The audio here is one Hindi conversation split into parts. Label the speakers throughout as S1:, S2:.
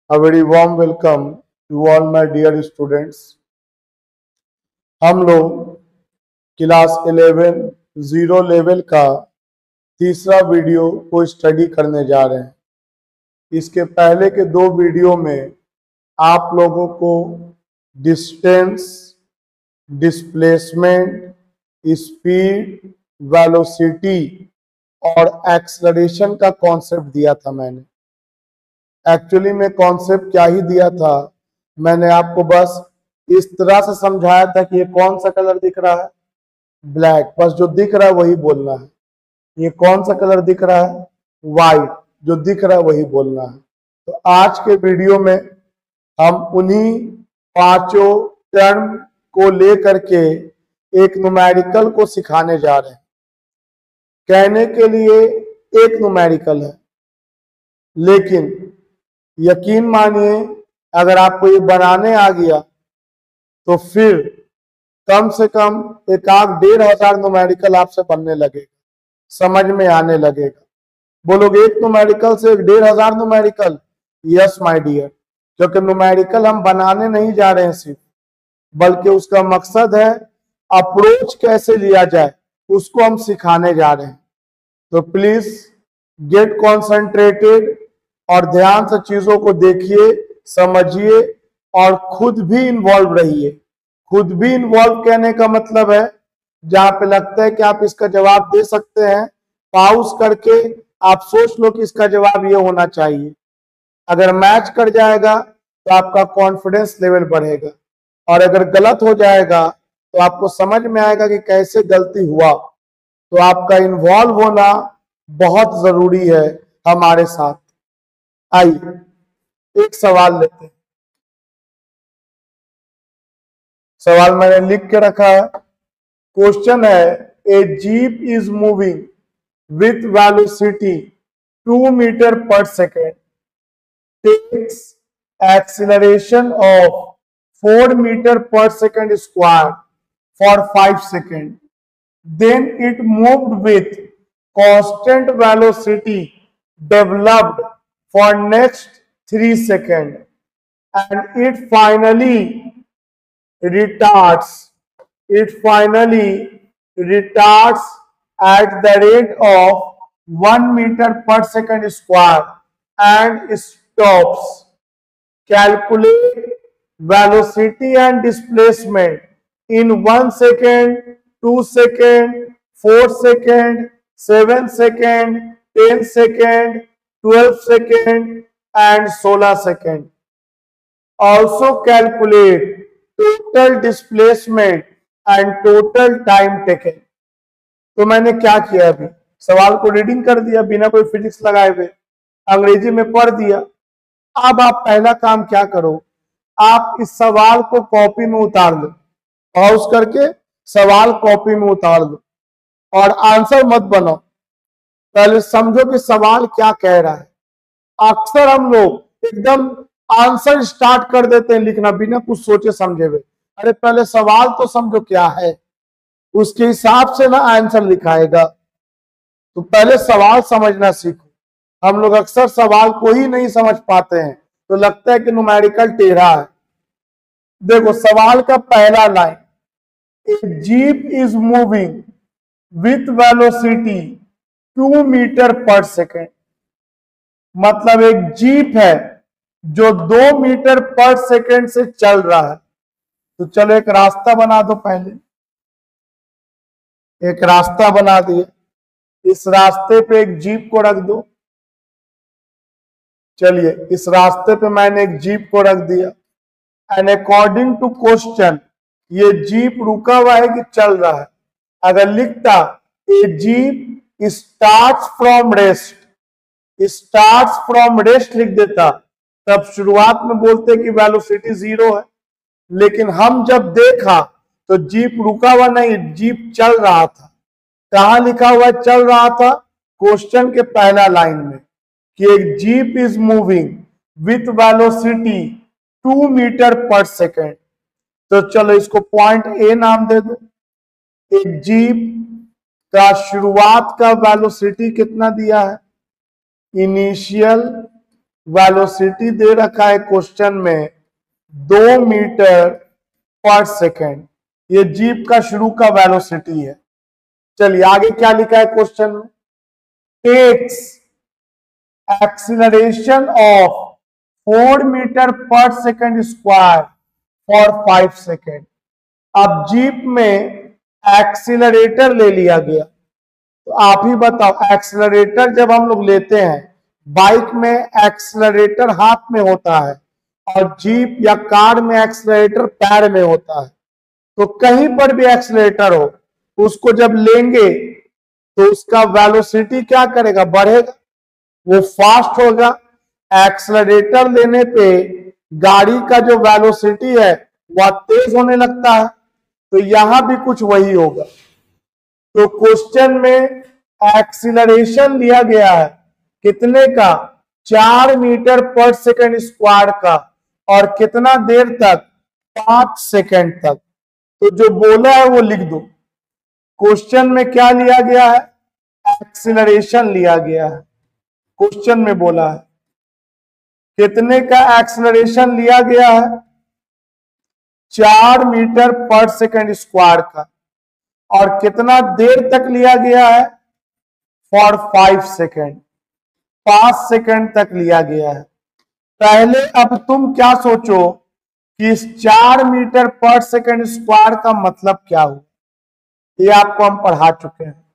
S1: A very warm welcome to all my dear students. हम लोग क्लास 11 जीरो लेवल का तीसरा वीडियो को स्टडी करने जा रहे हैं। इसके पहले के दो वीडियो में आप लोगों को डिस्टेंस, डिस्प्लेसमेंट, स्पीड, वेलोसिटी और एक्सेलरेशन का कॉन्सेप्ट दिया था। मैंने एक्चुअली में कॉन्सेप्ट क्या ही दिया था, मैंने आपको बस इस तरह से समझाया था कि ये कौन सा कलर दिख रहा है, ब्लैक। बस जो दिख रहा है वही बोलना है। ये कौन सा कलर दिख रहा है, वाइट। जो दिख रहा है वही बोलना है। तो आज के वीडियो में हम उन्हीं पांचों टर्म को लेकर के एक न्यूमेरिकल को सिखाने जा रहे हैं। कहने के लिए एक न्यूमेरिकल है, लेकिन यकीन मानिए अगर आपको ये बनाने आ गया तो फिर कम से कम 1,500 न्यूमेरिकल आपसे बनने लगेगा, समझ में आने लगेगा। बोलोगे एक न्यूमेरिकल से 1,500 न्यूमेरिकल? यस माय डियर, क्योंकि न्यूमेरिकल हम बनाने नहीं जा रहे हैं सिर्फ, बल्कि उसका मकसद है अप्रोच कैसे लिया जाए, उसको हम सिखाने जा रहे हैं। तो प्लीज गेट कॉन्सेंट्रेटेड और ध्यान से चीजों को देखिए, समझिए और खुद भी इन्वॉल्व रहिए। खुद भी इन्वॉल्व कहने का मतलब है जहां पे लगता है कि आप इसका जवाब दे सकते हैं, पाउस करके आप सोच लो कि इसका जवाब ये होना चाहिए। अगर मैच कर जाएगा तो आपका कॉन्फिडेंस लेवल बढ़ेगा, और अगर गलत हो जाएगा तो आपको समझ में आएगा कि कैसे गलती हुआ। तो आपका इन्वॉल्व होना बहुत जरूरी है हमारे साथ। आइए एक सवाल लेते हैं। सवाल मैंने लिख के रखा है। क्वेश्चन है, a jeep is moving with velocity 2 metre per second, takes acceleration of 4 metre per second square for 5 second, then it moved with constant velocity developed for next 3 seconds, and it finally retards at the rate of 1 meter per second square and stops. Calculate velocity and displacement in 1 second, 2 second, 4 second, 7 second, 10 second, 12 second and 16 second. Also calculate total displacement and total time taken. तो मैंने क्या किया, अभी सवाल को रीडिंग कर दिया बिना कोई फिजिक्स लगाए हुए, अंग्रेजी में पढ़ दिया। अब आप पहला काम क्या करो, आप इस सवाल को कॉपी में उतार दो, पॉज करके सवाल कॉपी में उतार दो और आंसर मत बनाओ। पहले समझो कि सवाल क्या कह रहा है। अक्सर हम लोग एकदम आंसर स्टार्ट कर देते हैं लिखना बिना कुछ सोचे समझे हुए। अरे पहले सवाल तो समझो क्या है, उसके हिसाब से ना आंसर लिखाएगा। तो पहले सवाल समझना सीखो। हम लोग अक्सर सवाल को ही नहीं समझ पाते हैं, तो लगता है कि न्यूमेरिकल टेढ़ा है। देखो सवाल का पहला line, A jeep is moving with velocity 2 metre per second, मतलब एक जीप है जो 2 मीटर पर सेकेंड से चल रहा है। तो चलो एक रास्ता बना दो, पहले एक रास्ता बना दिए, इस रास्ते पे एक जीप को रख दो। चलिए इस रास्ते पे मैंने एक जीप को रख दिया, एंड अकॉर्डिंग टू क्वेश्चन ये जीप रुका हुआ है कि चल रहा है। अगर लिखता ए जीप स्टार्ट्स फ्रॉम रेस्ट लिख देता, तब शुरुआत में बोलते कि वेलोसिटी 0 है। लेकिन हम जब देखा तो जीप रुका हुआ नहीं, जीप चल रहा था। कहां लिखा हुआ चल रहा था? क्वेश्चन के पहला लाइन में कि एक jeep is moving with velocity 2 metre per second. तो चलो इसको पॉइंट ए नाम दे दो। एक जीप का शुरुआत का वेलोसिटी कितना दिया है? इनिशियल वेलोसिटी दे रखा है क्वेश्चन में 2 मीटर पर सेकेंड, ये जीप का शुरू का वेलोसिटी है। चलिए आगे क्या लिखा है क्वेश्चन में, takes acceleration of 4 metre per second square for 5 second. अब जीप में एक्सीलरेटर ले लिया गया, तो आप ही बताओ एक्सीलरेटर जब हम लोग लेते हैं, बाइक में एक्सीलरेटर हाथ में होता है और जीप या कार में एक्सीलरेटर पैर में होता है। तो कहीं पर भी एक्सीलरेटर हो, उसको जब लेंगे तो उसका वेलोसिटी क्या करेगा, बढ़ेगा, वो फास्ट होगा। एक्सीलरेटर लेने पे गाड़ी का जो वेलोसिटी है वह तेज होने लगता है, तो यहां भी कुछ वही होगा। तो क्वेश्चन में एक्सीलरेशन लिया गया है कितने का, 4 मीटर पर सेकेंड स्क्वायर का, और कितना देर तक, 5 सेकेंड तक। तो जो बोला है वो लिख दो। क्वेश्चन में क्या लिया गया है, एक्सीलरेशन लिया गया है। क्वेश्चन में बोला है कितने का एक्सीलरेशन लिया गया है, 4 मीटर पर सेकेंड स्क्वायर का, और कितना देर तक लिया गया है, फॉर 5 सेकेंड, 5 सेकेंड तक लिया गया है। पहले अब तुम क्या सोचो कि इस 4 मीटर पर सेकेंड स्क्वायर का मतलब क्या हुआ, ये आपको हम पढ़ा चुके हैं।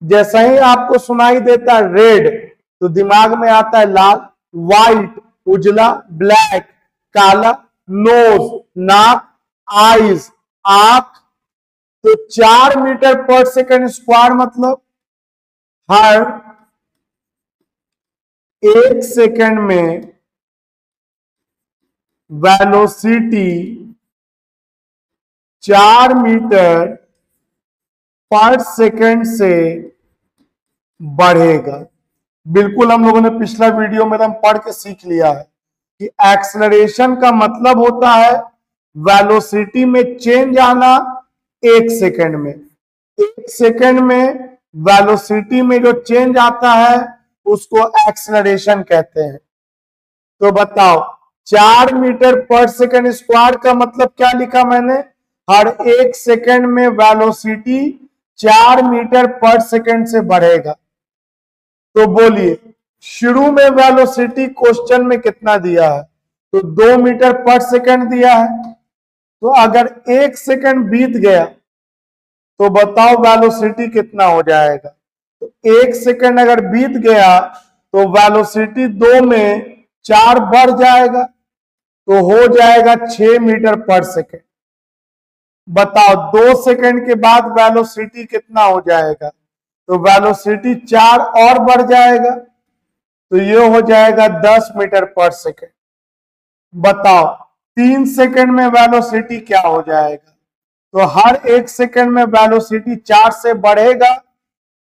S1: जैसे ही आपको सुनाई देता है रेड तो दिमाग में आता है लाल, व्हाइट उजला, ब्लैक काला, नोज नाक, आईज आंख। तो 4 मीटर पर सेकेंड स्क्वायर मतलब हर 1 सेकेंड में वेलोसिटी 4 मीटर पर सेकेंड से बढ़ेगा। बिल्कुल हम लोगों ने पिछला वीडियो में हम पढ़ के सीख लिया है कि एक्सेलरेशन का मतलब होता है वेलोसिटी में चेंज आना 1 सेकेंड में। 1 सेकेंड में वेलोसिटी में जो चेंज आता है उसको एक्सेलरेशन कहते हैं। तो बताओ 4 मीटर पर सेकेंड स्क्वायर का मतलब क्या लिखा मैंने, हर 1 सेकेंड में वेलोसिटी 4 मीटर पर सेकेंड से बढ़ेगा। तो बोलिए शुरू में वेलोसिटी क्वेश्चन में कितना दिया है, तो 2 मीटर पर सेकेंड दिया है। तो अगर 1 सेकेंड बीत गया तो बताओ वेलोसिटी कितना हो जाएगा। तो 1 सेकेंड अगर बीत गया तो वेलोसिटी 2 में 4 बढ़ जाएगा, तो हो जाएगा 6 मीटर पर सेकेंड। बताओ 2 सेकेंड के बाद वेलोसिटी कितना हो जाएगा, तो वेलोसिटी 4 और बढ़ जाएगा, तो ये हो जाएगा 10 मीटर पर सेकेंड। बताओ 3 सेकेंड में वेलोसिटी क्या हो जाएगा, तो हर 1 सेकेंड में वेलोसिटी 4 से बढ़ेगा,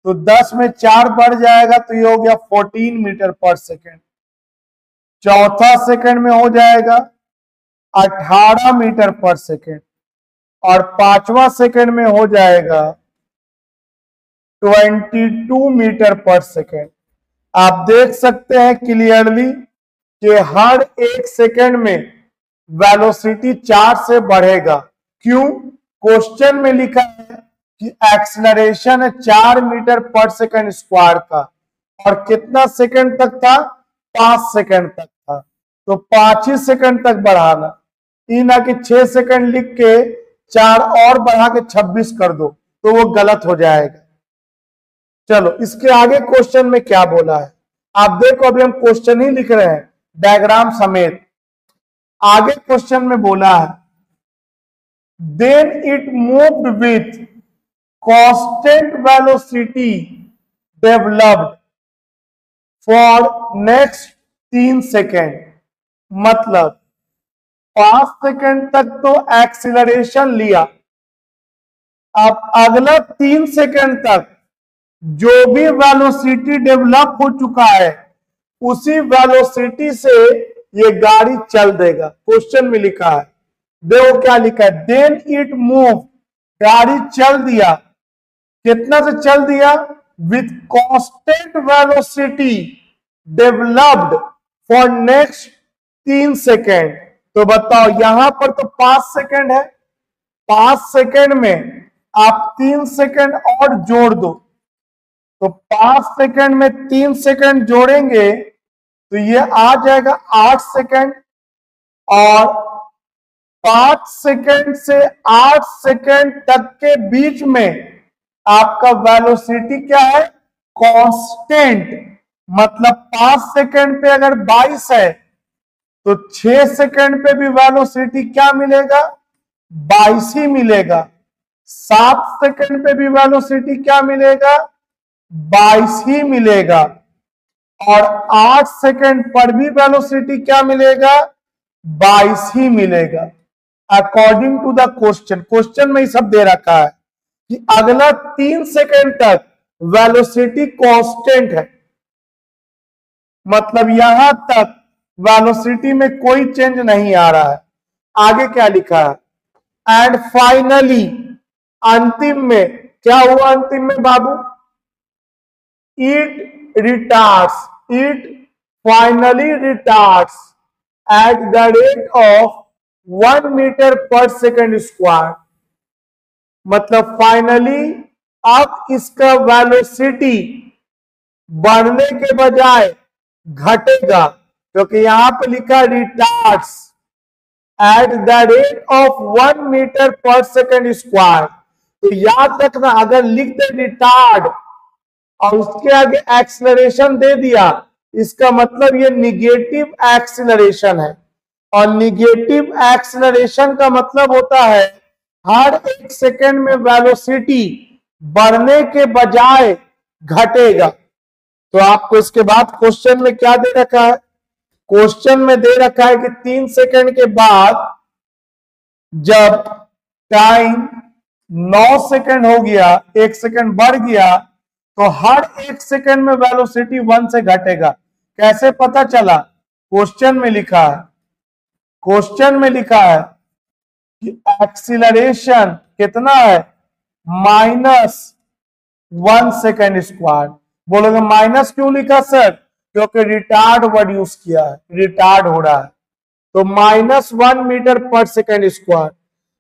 S1: तो 10 में 4 बढ़ जाएगा, तो ये हो गया 14 मीटर पर सेकेंड। चौथा सेकेंड में हो जाएगा 18 मीटर पर सेकेंड, और 5वां सेकेंड में हो जाएगा 22 मीटर पर सेकेंड। आप देख सकते हैं क्लियरली कि हर 1 सेकेंड में वेलोसिटी 4 से बढ़ेगा। क्यों, क्वेश्चन में लिखा है कि एक्सेलरेशन है 4 मीटर पर सेकेंड स्क्वायर का, और कितना सेकेंड तक था, 5 सेकेंड तक था, तो 5 ही सेकेंड तक बढ़ाना। ई ना कि 6 सेकेंड लिख के 4 और बढ़ा के 26 कर दो, तो वो गलत हो जाएगा। चलो इसके आगे क्वेश्चन में क्या बोला है आप देखो, अभी हम क्वेश्चन ही लिख रहे हैं डायग्राम समेत। आगे क्वेश्चन में बोला है then it moved with constant velocity developed for next 3 second. मतलब 5 सेकेंड तक तो एक्सीलरेशन लिया, अब अगला 3 सेकेंड तक जो भी वेलोसिटी डेवलप हो चुका है उसी वेलोसिटी से ये गाड़ी चल देगा। क्वेश्चन में लिखा है, देखो क्या लिखा है, देन इट मूव, गाड़ी चल दिया, कितना से चल दिया, with constant velocity developed for next 3 second. तो बताओ यहां पर तो 5 सेकेंड है, 5 सेकेंड में आप 3 सेकेंड और जोड़ दो, तो 5 सेकेंड में 3 सेकेंड जोड़ेंगे तो ये आ जाएगा 8 सेकेंड। और 5 सेकेंड से 8 सेकेंड तक के बीच में आपका वेलोसिटी क्या है, कांस्टेंट। मतलब 5 सेकेंड पे अगर 22 है तो 6 सेकेंड पे भी वेलोसिटी क्या मिलेगा, 22 ही मिलेगा। 7 सेकेंड पे भी वेलोसिटी क्या मिलेगा, 22 ही मिलेगा। और 8 सेकेंड पर भी वेलोसिटी क्या मिलेगा, 22 ही मिलेगा। अकॉर्डिंग टू द क्वेश्चन में ही सब दे रखा है कि अगला 3 सेकेंड तक वेलोसिटी कांस्टेंट है, मतलब यहां तक वेलोसिटी में कोई चेंज नहीं आ रहा है। आगे क्या लिखा है, एंड फाइनली, अंतिम में क्या हुआ, अंतिम में बाबू, it finally retards at the rate of 1 meter per second square। मतलब फाइनली अब इसका वेलोसिटी बढ़ने के बजाय घटेगा, क्योंकि यहां पे लिखा retards at the rate of 1 metre per second square. तो याद रखना, अगर लिख दे रिटार्ड और उसके आगे एक्सीलरेशन दे दिया, इसका मतलब ये निगेटिव एक्सीलरेशन है। और निगेटिव एक्सीलरेशन का मतलब होता है हर 1 सेकेंड में वेलोसिटी बढ़ने के बजाय घटेगा। तो आपको इसके बाद क्वेश्चन में क्या दे रखा है, क्वेश्चन में दे रखा है कि 3 सेकेंड के बाद जब टाइम 9 सेकेंड हो गया, 1 सेकेंड बढ़ गया, तो हर 1 सेकेंड में वेलोसिटी 1 से घटेगा। कैसे पता चला, क्वेश्चन में लिखा है, क्वेश्चन में लिखा है कि एक्सीलरेशन कितना है, -1 सेकेंड स्क्वायर। बोलोगे माइनस क्यों लिखा सर, क्योंकि रिटार्ड वर्ड यूज किया है, रिटार्ड हो रहा है। तो -1 मीटर पर सेकेंड स्क्वायर।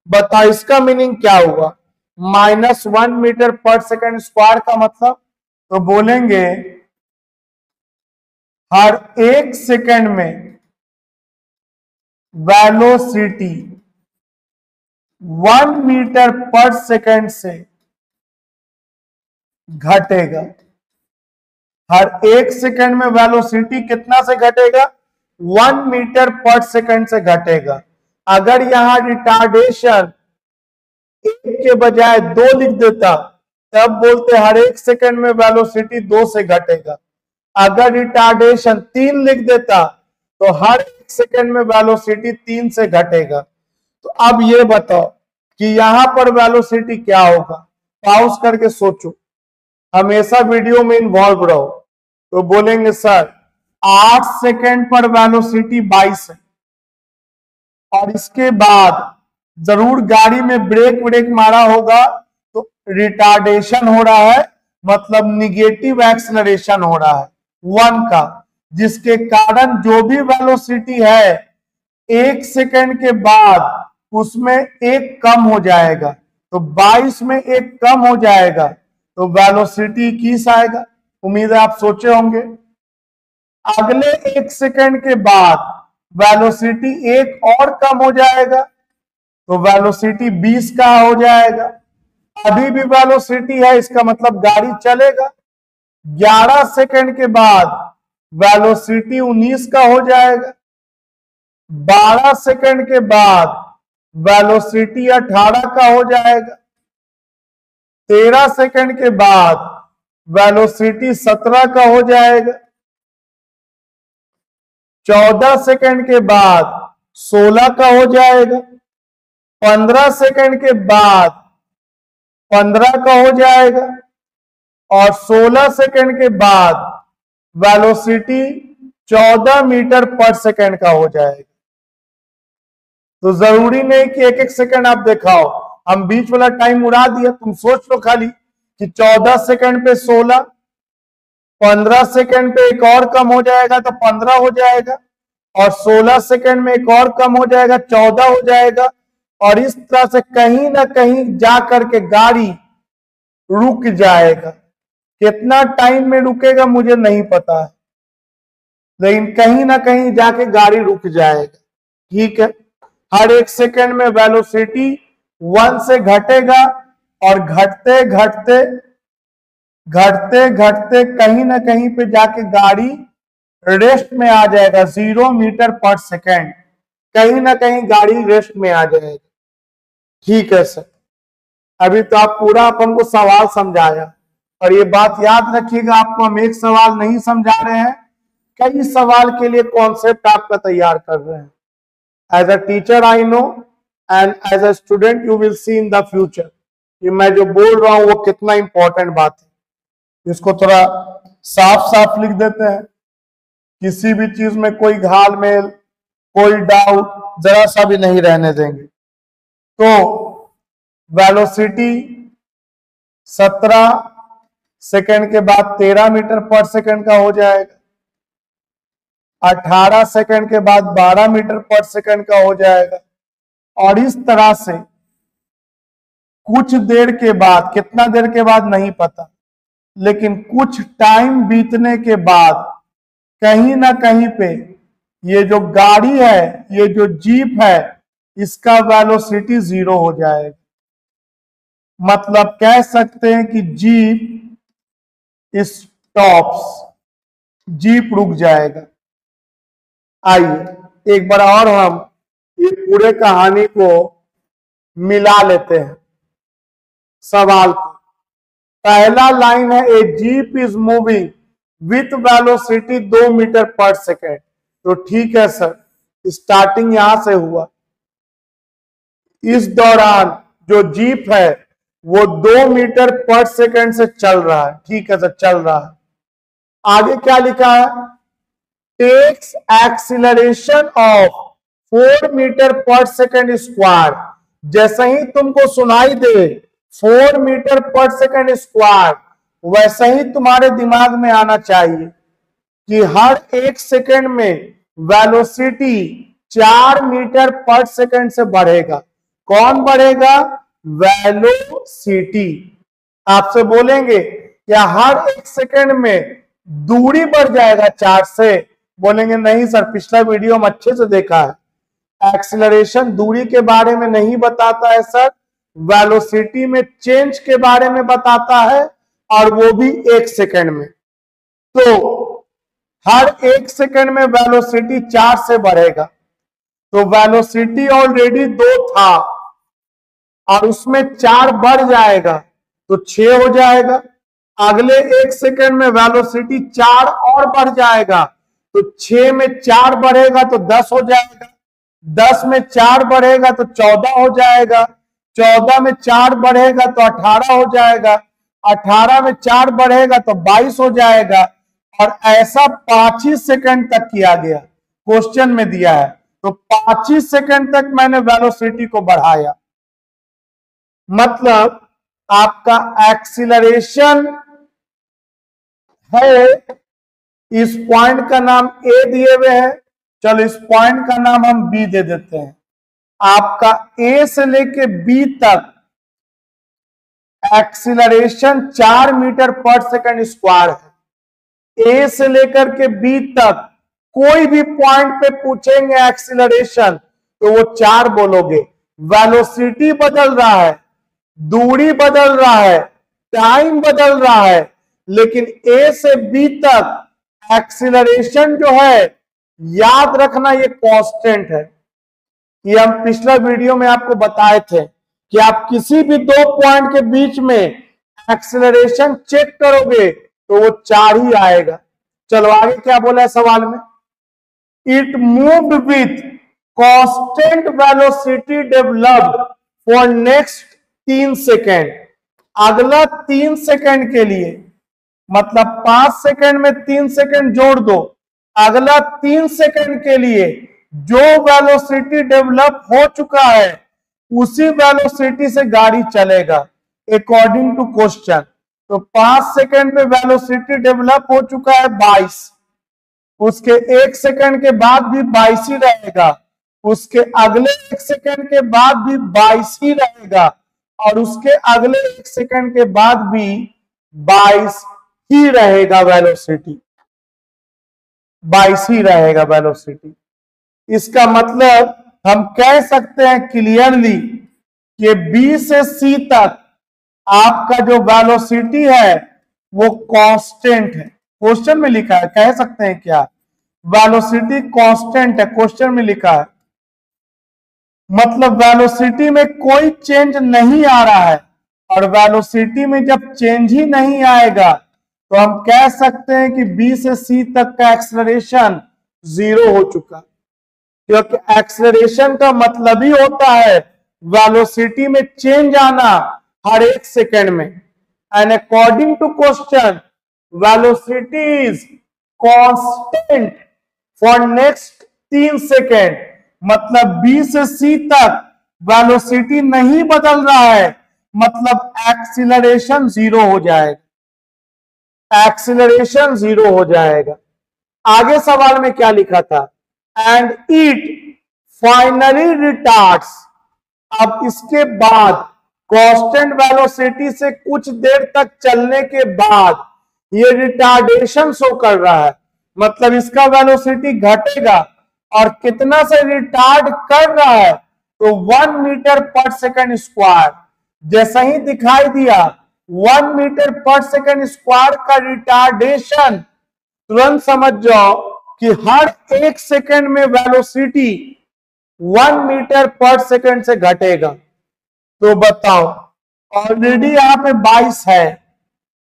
S1: बताओ इसका मीनिंग क्या हुआ, -1 मीटर पर सेकेंड स्क्वायर का मतलब, तो बोलेंगे हर 1 सेकेंड में वेलोसिटी 1 मीटर पर सेकेंड से घटेगा। हर 1 सेकेंड में वेलोसिटी कितना से घटेगा, 1 मीटर पर सेकेंड से घटेगा। अगर यहां रिटार्डेशन 1 के बजाय 2 लिख देता, तब बोलते हर 1 सेकेंड में वेलोसिटी 2 से घटेगा। अगर रिटार्डेशन 3 लिख देता तो हर 1 सेकेंड में वेलोसिटी 3 से घटेगा। तो अब ये बताओ कि यहां पर वेलोसिटी क्या होगा, पॉज करके सोचो, हमेशा वीडियो में इन्वॉल्व रहो। तो बोलेंगे सर 8 सेकेंड पर वेलोसिटी 22 है, और इसके बाद जरूर गाड़ी में ब्रेक मारा होगा तो रिटार्डेशन हो रहा है, मतलब निगेटिव एक्सेलरेशन हो रहा है 1 का, जिसके कारण जो भी वेलोसिटी है 1 सेकेंड के बाद उसमें 1 कम हो जाएगा। तो 22 में 1 कम हो जाएगा तो वेलोसिटी 21 आएगा। उम्मीद है आप सोचे होंगे। अगले 1 सेकेंड के बाद वेलोसिटी 1 और कम हो जाएगा तो वेलोसिटी 20 का हो जाएगा। अभी भी वेलोसिटी है, इसका मतलब गाड़ी चलेगा। 11 सेकेंड के बाद वेलोसिटी 19 का हो जाएगा। 12 सेकेंड के बाद वेलोसिटी 18 का हो जाएगा। 13 सेकेंड के बाद वेलोसिटी 17 का हो जाएगा। 14 सेकेंड के बाद 16 का हो जाएगा। 15 सेकेंड के बाद 15 का हो जाएगा। और 16 सेकेंड के बाद वेलोसिटी 14 मीटर पर सेकेंड का हो जाएगा। तो जरूरी नहीं कि 1-1 सेकेंड आप दिखाओ, हम बीच वाला टाइम उड़ा दिया। तुम सोच लो खाली कि 14 सेकेंड पे 16 15 सेकंड पे एक और कम हो जाएगा तो 15 हो जाएगा, और 16 सेकंड में एक और कम हो जाएगा 14 हो जाएगा, और इस तरह से कहीं ना कहीं जा करके गाड़ी रुक जाएगा। कितना टाइम में रुकेगा मुझे नहीं पता है, लेकिन कहीं ना कहीं जाके गाड़ी रुक जाएगा। ठीक है, हर एक सेकंड में वेलोसिटी 1 से घटेगा, और घटते घटते घटते घटते कहीं ना कहीं पे जाके गाड़ी रेस्ट में आ जाएगा। 0 मीटर पर सेकंड, कहीं ना कहीं गाड़ी रेस्ट में आ जाएगी। ठीक है सर, अभी तो आप पूरा अपन को सवाल समझाया, और ये बात याद रखिएगा, आपको हम एक सवाल नहीं समझा रहे हैं, कई सवाल के लिए कॉन्सेप्ट आपका तैयार कर रहे हैं। As a teacher I know, and as a student you will see in the future कि मैं जो बोल रहा हूं वो कितना इंपॉर्टेंट बात है। इसको थोड़ा साफ साफ लिख देते हैं, किसी भी चीज में कोई घालमेल, कोई डाउट जरा सा भी नहीं रहने देंगे। तो वेलोसिटी 17 सेकंड के बाद 13 मीटर पर सेकंड का हो जाएगा, 18 सेकंड के बाद 12 मीटर पर सेकंड का हो जाएगा, और इस तरह से कुछ देर के बाद, कितना देर के बाद नहीं पता, लेकिन कुछ टाइम बीतने के बाद कहीं ना कहीं पे ये जो गाड़ी है, ये जो जीप है, इसका वेलोसिटी 0 हो जाएगा। मतलब कह सकते हैं कि जीप स्टॉप्स, जीप रुक जाएगा। आइए एक बार और हम ये पूरे कहानी को मिला लेते हैं सवाल को। पहला लाइन है, a jeep is moving with velocity 2 metre per second. तो ठीक है सर, स्टार्टिंग यहां से हुआ, इस दौरान जो जीप है वो 2 मीटर पर सेकेंड से चल रहा है। ठीक है सर, चल रहा है। आगे क्या लिखा है, takes acceleration of 4 metre per second square. जैसे ही तुमको सुनाई दे 4 मीटर पर सेकेंड स्क्वायर, वैसे ही तुम्हारे दिमाग में आना चाहिए कि हर एक सेकेंड में वेलोसिटी 4 मीटर पर सेकेंड से बढ़ेगा। कौन बढ़ेगा? वेलोसिटी। आपसे बोलेंगे क्या हर एक सेकेंड में दूरी बढ़ जाएगा 4 से? बोलेंगे नहीं सर, पिछला वीडियो हम अच्छे से देखा है, एक्सीलरेशन दूरी के बारे में नहीं बताता है सर, वेलोसिटी में चेंज के बारे में बताता है, और वो भी 1 सेकेंड में। तो हर 1 सेकेंड में वेलोसिटी 4 से बढ़ेगा। तो वेलोसिटी ऑलरेडी 2 था, और उसमें 4 बढ़ जाएगा तो 6 हो जाएगा। अगले 1 सेकेंड में वेलोसिटी 4 और बढ़ जाएगा, तो 6 में 4 बढ़ेगा तो 10 हो जाएगा, 10 में 4 बढ़ेगा तो 14 हो जाएगा, 14 में 4 बढ़ेगा तो 18 हो जाएगा, 18 में 4 बढ़ेगा तो 22 हो जाएगा, और ऐसा 5 ही सेकंड तक किया गया, क्वेश्चन में दिया है। तो 5 ही सेकंड तक मैंने वेलोसिटी को बढ़ाया। मतलब आपका एक्सीलरेशन है, इस पॉइंट का नाम ए दिए हुए है, चलो इस पॉइंट का नाम हम बी दे देते हैं। आपका ए से लेके बी तक acceleration 4 metre per second square है। ए से लेकर के बी तक कोई भी पॉइंट पे पूछेंगे एक्सीलरेशन तो वो 4 बोलोगे। वेलोसिटी बदल रहा है, दूरी बदल रहा है, टाइम बदल रहा है, लेकिन ए से बी तक एक्सीलरेशन जो है, याद रखना ये कांस्टेंट है। ये हम पिछला वीडियो में आपको बताए थे कि आप किसी भी 2 पॉइंट के बीच में एक्सीलरेशन चेक करोगे तो वो 4 ही आएगा। चलो आगे क्या बोला है सवाल में, it moved with constant velocity developed for next 3 second. अगला 3 सेकेंड के लिए, मतलब 5 सेकेंड में 3 सेकेंड जोड़ दो, अगला 3 सेकेंड के लिए जो वेलोसिटी डेवलप हो चुका है उसी वेलोसिटी से गाड़ी चलेगा अकॉर्डिंग टू क्वेश्चन। तो 5 सेकंड पे वेलोसिटी डेवलप हो चुका है 22, उसके 1 सेकंड के बाद भी 22 ही रहेगा, उसके अगले 1 सेकंड के बाद भी 22 ही रहेगा, और उसके अगले 1 सेकंड के बाद भी 22 ही रहेगा वेलोसिटी, 22 ही रहेगा वेलोसिटी। इसका मतलब हम कह सकते हैं क्लियरली कि बी से सी तक आपका जो वेलोसिटी है वो कांस्टेंट है। क्वेश्चन में लिखा है, कह सकते हैं क्या, वेलोसिटी कांस्टेंट है, क्वेश्चन में लिखा है। मतलब वेलोसिटी में कोई चेंज नहीं आ रहा है, और वेलोसिटी में जब चेंज ही नहीं आएगा तो हम कह सकते हैं कि बी से सी तक का एक्सेलरेशन 0 हो चुका, क्योंकि एक्सेलरेशन का मतलब ही होता है वेलोसिटी में चेंज आना हर 1 सेकेंड में। And according to question velocity is constant for next 3 second, मतलब बी से सी तक वेलोसिटी नहीं बदल रहा है, मतलब एक्सीलरेशन 0 हो जाएगा, एक्सीलरेशन 0 हो जाएगा। आगे सवाल में क्या लिखा था, एंड इट फाइनली रिटार्ड्स। अब इसके बाद कांस्टेंट वेलोसिटी से कुछ देर तक चलने के बाद ये रिटार्डेशन शो कर रहा है, मतलब इसका वेलोसिटी घटेगा, और कितना से रिटार्ड कर रहा है, तो 1 मीटर पर सेकंड स्क्वायर। जैसा ही दिखाई दिया 1 मीटर पर सेकंड स्क्वायर का रिटार्डेशन, तुरंत समझ जाओ कि हर 1 सेकंड में वेलोसिटी 1 मीटर पर सेकंड से घटेगा। तो बताओ, ऑलरेडी यहां पे 22 है,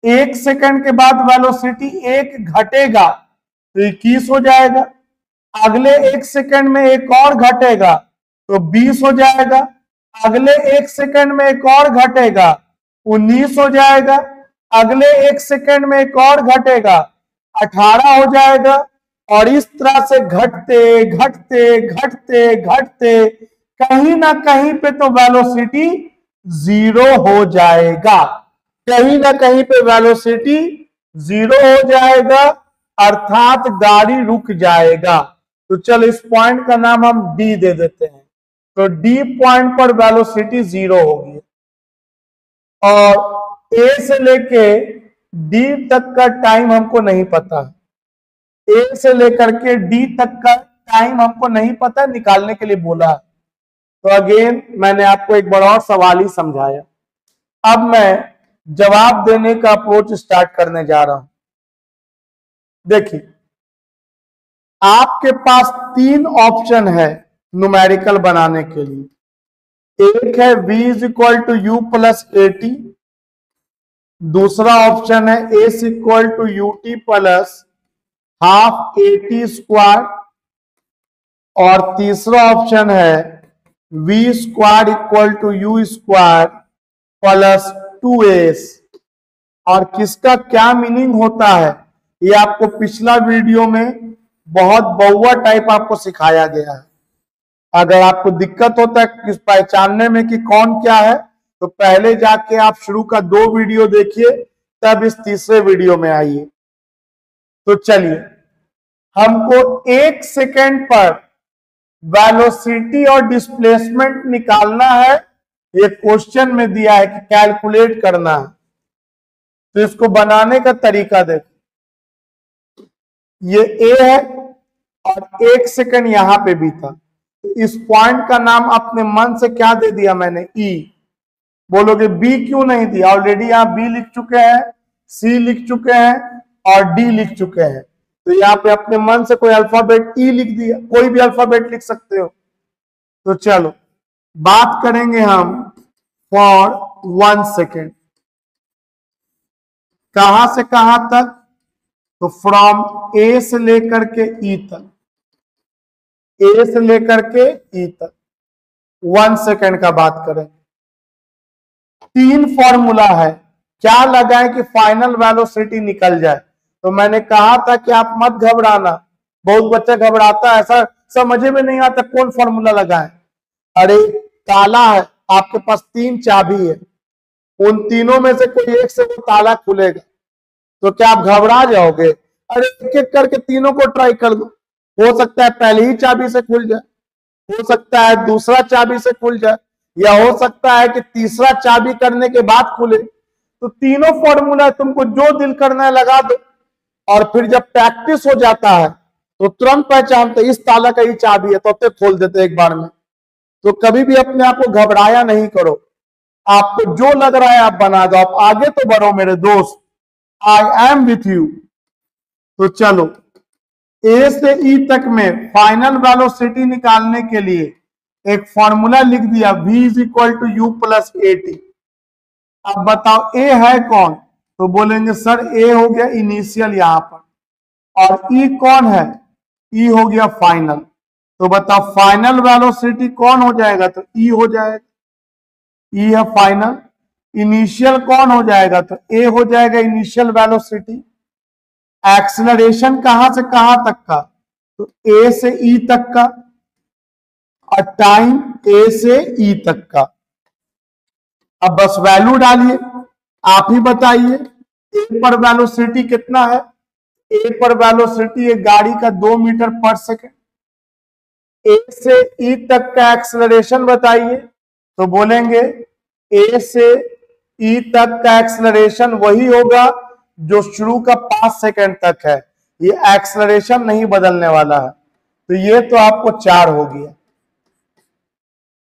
S1: 1 सेकंड के बाद वेलोसिटी 1 घटेगा तो 21 हो जाएगा, अगले 1 सेकंड में एक और घटेगा तो 20 हो जाएगा, अगले 1 सेकंड में एक और घटेगा 19 हो जाएगा, अगले 1 सेकंड में एक और घटेगा 18 हो जाएगा, और इस तरह से घटते घटते घटते घटते कहीं ना कहीं पे तो वेलोसिटी 0 हो जाएगा, कहीं ना कहीं पे वेलोसिटी 0 हो जाएगा, अर्थात गाड़ी रुक जाएगा। तो चलो इस पॉइंट का नाम हम डी दे देते हैं। तो डी पॉइंट पर वेलोसिटी 0 होगी, और ए से लेके डी तक का टाइम हमको नहीं पता है, ए से लेकर के डी तक का टाइम हमको नहीं पता, निकालने के लिए बोला। तो अगेन मैंने आपको एक बड़ा और सवाल ही समझाया। अब मैं जवाब देने का अप्रोच स्टार्ट करने जा रहा हूं। देखिए, आपके पास 3 ऑप्शन है न्यूमेरिकल बनाने के लिए। एक है v is equal to u plus a t, दूसरा ऑप्शन है a is equal to u t plus half a t square, और तीसरा ऑप्शन है v square equal to u square plus 2s। और किसका क्या मीनिंग होता है ये आपको पिछला वीडियो में बहुत बहुआ टाइप आपको सिखाया गया है। अगर आपको दिक्कत होता है किस पहचानने में कि कौन क्या है, तो पहले जाके आप शुरू का 2 वीडियो देखिए, तब इस तीसरे वीडियो में आइए। तो चलिए, हमको 1 सेकेंड पर वेलोसिटी और डिस्प्लेसमेंट निकालना है, ये क्वेश्चन में दिया है कि कैलकुलेट करना है। तो इसको बनाने का तरीका देखो, ये ए है और 1 सेकेंड यहां पे भी था, तो इस पॉइंट का नाम अपने मन से क्या दे दिया मैंने, ई। बोलोगे बी क्यों नहीं दिया, ऑलरेडी यहां बी लिख चुके हैं, सी लिख चुके हैं और डी लिख चुके हैं, तो यहाँ पे अपने मन से कोई अल्फाबेट ई लिख दिया, कोई भी अल्फाबेट लिख सकते हो। तो चलो बात करेंगे हम फॉर 1 सेकेंड, कहां से कहां तक, तो फ्रॉम ए से लेकर के ई तक, ए से लेकर के ई तक 1 सेकेंड का बात करें। 3 फॉर्मूला है, क्या लगाए कि फाइनल वेलोसिटी निकल जाए। तो मैंने कहा था कि आप मत घबराना, बहुत बच्चा घबराता है, ऐसा समझ में नहीं आता कौन फॉर्मूला लगाए। अरे ताला है, आपके पास 3 चाबी है, उन तीनों में से कोई एक से वो ताला खुलेगा, तो क्या आप घबरा जाओगे? अरे एक एक करके तीनों को ट्राई कर दो, हो सकता है पहली ही चाबी से खुल जाए, हो सकता है दूसरा चाबी से खुल जाए, या हो सकता है कि तीसरा चाबी करने के बाद खुले। तो तीनों फॉर्मूला तुमको जो दिल करना है लगा दो, और फिर जब प्रैक्टिस हो जाता है तो तुरंत पहचानते इस ताला का ही चाबी है, तो अब खोल देते एक बार में। तो कभी भी अपने आप को घबराया नहीं करो, आपको जो लग रहा है आप बना दो, आप आगे तो बढ़ो मेरे दोस्त, आई एम विथ यू। तो चलो, ए से ई तक में फाइनल वेलोसिटी निकालने के लिए एक फॉर्मूला लिख दिया, v is equal to u plus a t. अब बताओ ए है कौन? तो बोलेंगे सर ए हो गया इनिशियल यहां पर, और ई कौन है? ई हो गया फाइनल। तो बताओ फाइनल वेलोसिटी कौन हो जाएगा? तो ई हो जाएगा, ई है फाइनल। इनिशियल कौन हो जाएगा? तो ए हो जाएगा इनिशियल वेलोसिटी। एक्सेलरेशन कहां से कहां तक का? तो ए से ई तक का, और टाइम ए से ई तक का। अब बस वैल्यू डालिए, आप ही बताइए ए पर वेलोसिटी कितना है? ए पर वेलोसिटी एक गाड़ी का 2 मीटर पर सेकेंड। ए से ई तक का एक्सेलरेशन बताइए, तो बोलेंगे ए से ई तक का एक्सेलरेशन वही होगा जो शुरू का 5 सेकेंड तक है, ये एक्सेलरेशन नहीं बदलने वाला है। तो ये तो आपको 4 हो गया।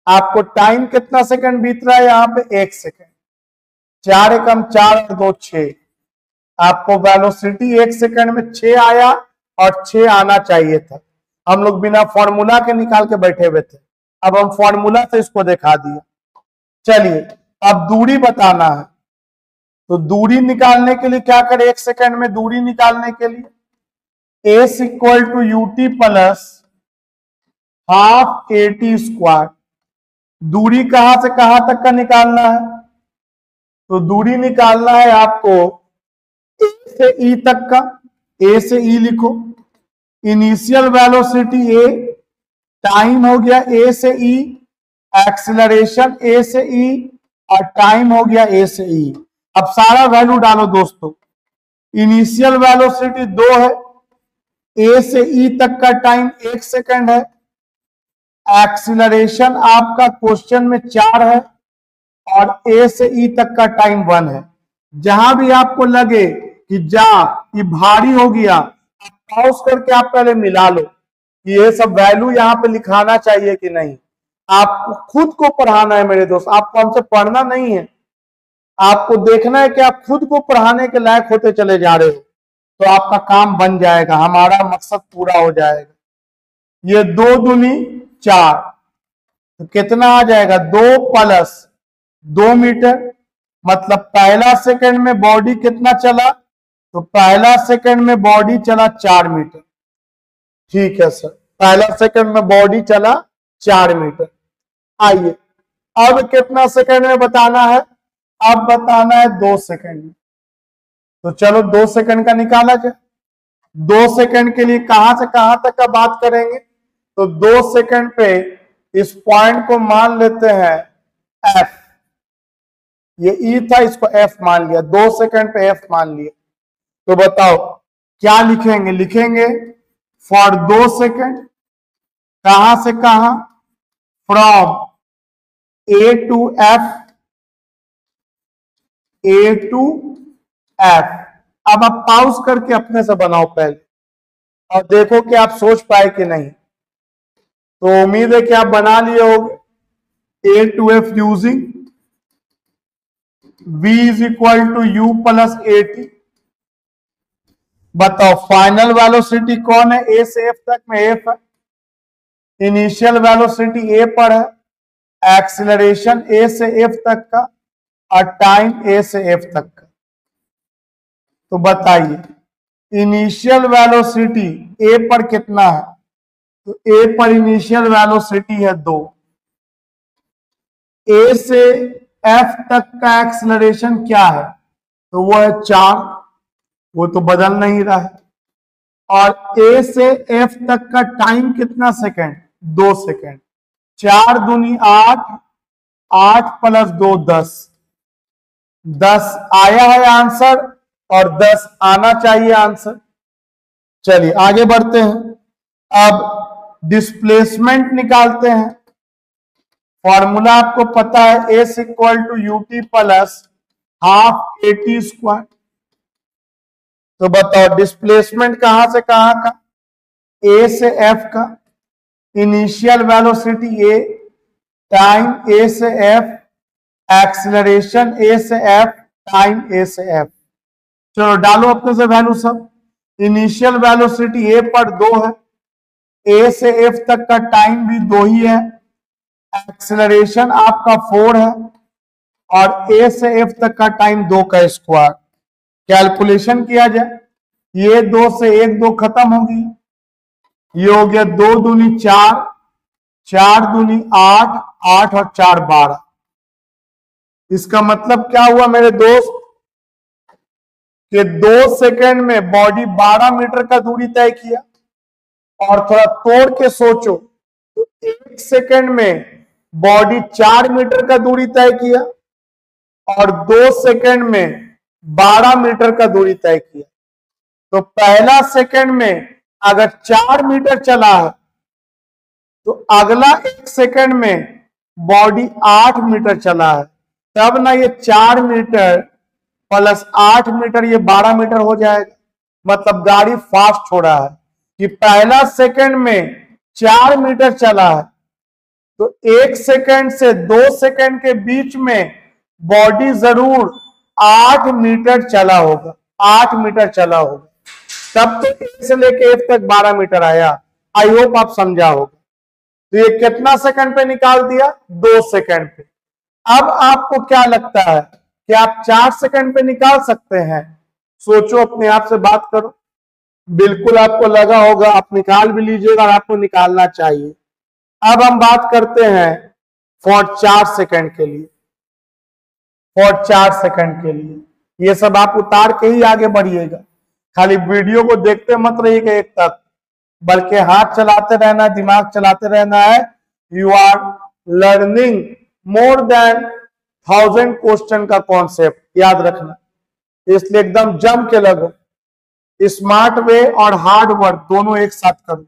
S1: आपको टाइम कितना सेकंड बीत रहा है? यहां पे 1 सेकंड। 4 एकम 4 और 2 6। आपको वेलोसिटी 1 सेकंड में 6 आया, और 6 आना चाहिए था। हम लोग बिना फॉर्मूला के निकाल के बैठे हुए थे, अब हम फॉर्मूला से इसको दिखा दिया। चलिए अब दूरी बताना है, तो दूरी निकालने के लिए क्या करें? 1 सेकंड में दूरी निकालने के लिए s equal to u t plus half a t square. दूरी कहां से कहां तक का निकालना है? तो दूरी निकालना है आपको ए से ई तक का। ए से ई लिखो, इनिशियल वेलोसिटी ए, टाइम हो गया ए से ई, एक्सेलरेशन ए से ई, और टाइम हो गया ए से ई। अब सारा वैल्यू डालो दोस्तों। इनिशियल वेलोसिटी 2 है, ए से ई तक का टाइम 1 सेकंड है, एक्सीलरेशन आपका क्वेश्चन में 4 है, और ए से ई तक का टाइम 1 है। जहां भी आपको लगे कि ये भारी हो गया, पॉज करके आप पहले मिला लो कि ये सब वैल्यू यहां पे लिखाना चाहिए कि नहीं। आपको खुद को पढ़ाना है मेरे दोस्त, आपको हमसे पढ़ना नहीं है, आपको देखना है कि आप खुद को पढ़ाने के लायक होते चले जा रहे हो, तो आपका काम बन जाएगा, हमारा मकसद पूरा हो जाएगा। ये 2 दूनी 4, तो कितना आ जाएगा? 2 प्लस 2 मीटर। मतलब पहला सेकंड में बॉडी कितना चला? तो पहला सेकंड में बॉडी चला 4 मीटर। ठीक है सर, पहला सेकंड में बॉडी चला 4 मीटर। आइए अब कितना सेकंड में बताना है? अब बताना है 2 सेकंड में। तो चलो 2 सेकंड का निकाला जाए। 2 सेकंड के लिए कहां से कहां तक का बात करेंगे? तो 2 सेकंड पे इस पॉइंट को मान लेते हैं F। ये E था, इसको F मान लिया, 2 सेकंड पे F मान लिया। तो बताओ क्या लिखेंगे? लिखेंगे फॉर 2 सेकंड, कहां से कहां? From A to F, A to F। अब आप पॉज करके अपने से बनाओ पहले, और देखो कि आप सोच पाए कि नहीं। तो उम्मीद है कि आप बना लिए होंगे। A to F using V is equal to u plus a t. बताओ फाइनल वेलोसिटी कौन है? ए से एफ तक में एफ है, इनिशियल वेलोसिटी ए पर है, एक्सीलरेशन ए से एफ तक का, और टाइम ए से एफ तक का। तो बताइए इनिशियल वेलोसिटी ए पर कितना है? तो ए पर इनिशियल वेलोसिटी है 2। ए से एफ तक का एक्सेलरेशन क्या है? तो वो है 4, वो तो बदल नहीं रहा है। और ए से एफ तक का टाइम कितना सेकंड? 2 सेकंड। 4 दूनी 8, 8 प्लस 2 10। 10 आया है आंसर और 10 आना चाहिए आंसर। चलिए आगे बढ़ते हैं। अब डिस्प्लेसमेंट निकालते हैं। फॉर्मूला आपको पता है s equal to u t plus half a t square. तो बताओ डिस्प्लेसमेंट कहां से कहां का? ए से एफ का। इनिशियल वेलोसिटी ए, टाइम ए से एफ, एक्सीलरेशन ए से एफ, टाइम ए से एफ। चलो डालो अपने से वैल्यू सब। इनिशियल वेलोसिटी ए पर 2 है, ए से एफ तक का टाइम भी 2 ही है, एक्सीलरेशन आपका 4 है और ए से एफ तक का टाइम 2 का स्क्वायर। कैलकुलेशन किया जाए, ये 2 से 1 2 खत्म होगी, ये हो गया 2 दूनी 4, 4 दूनी 8, 8 और 4 12। इसका मतलब क्या हुआ मेरे दोस्त कि 2 सेकंड में बॉडी 12 मीटर का दूरी तय किया। और थोड़ा तोड़ के सोचो तो 1 सेकंड में बॉडी 4 मीटर का दूरी तय किया और 2 सेकंड में 12 मीटर का दूरी तय किया। तो पहला सेकंड में अगर 4 मीटर चला है तो अगला 1 सेकंड में बॉडी 8 मीटर चला है, तब ना ये 4 मीटर प्लस 8 मीटर ये 12 मीटर हो जाएगा। मतलब गाड़ी फास्ट छोड़ा है कि पहला सेकंड में 4 मीटर चला है तो 1 सेकंड से 2 सेकंड के बीच में बॉडी जरूर 8 मीटर चला होगा, 8 मीटर चला होगा। तब तो ए से लेके एफ तक 12 मीटर आया। आई होप आप समझा होगा। तो ये कितना सेकंड पे निकाल दिया? 2 सेकंड पे। अब आपको क्या लगता है कि आप 4 सेकंड पे निकाल सकते हैं? सोचो, अपने आप से बात करो। बिल्कुल आपको लगा होगा, आप निकाल भी लीजिएगा और आपको निकालना चाहिए। अब हम बात करते हैं फॉर 4 सेकंड के लिए। फॉर 4 सेकंड के लिए ये सब आप उतार के ही आगे बढ़िएगा। खाली वीडियो को देखते मत रहिएगा एक तक, बल्कि हाथ चलाते रहना, दिमाग चलाते रहना है। You are learning more than 1000 question का कॉन्सेप्ट, याद रखना। इसलिए एकदम जम के लगो, स्मार्ट वे और हार्ड वर्क दोनों एक साथ करो।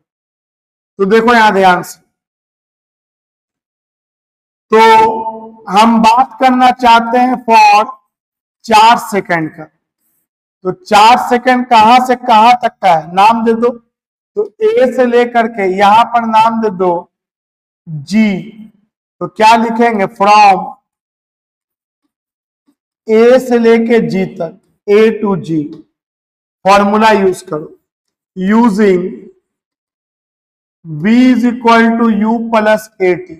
S1: तो देखो यहां ध्यान से, तो हम बात करना चाहते हैं फॉर 4 सेकंड का। तो 4 सेकंड कहां से कहां तक का है? नाम दे दो। तो ए से लेकर के यहां पर नाम दे दो जी। तो क्या लिखेंगे? फ्रॉम ए से लेके जी तक, A to G. Formula use करो, using v is equal to u plus a t.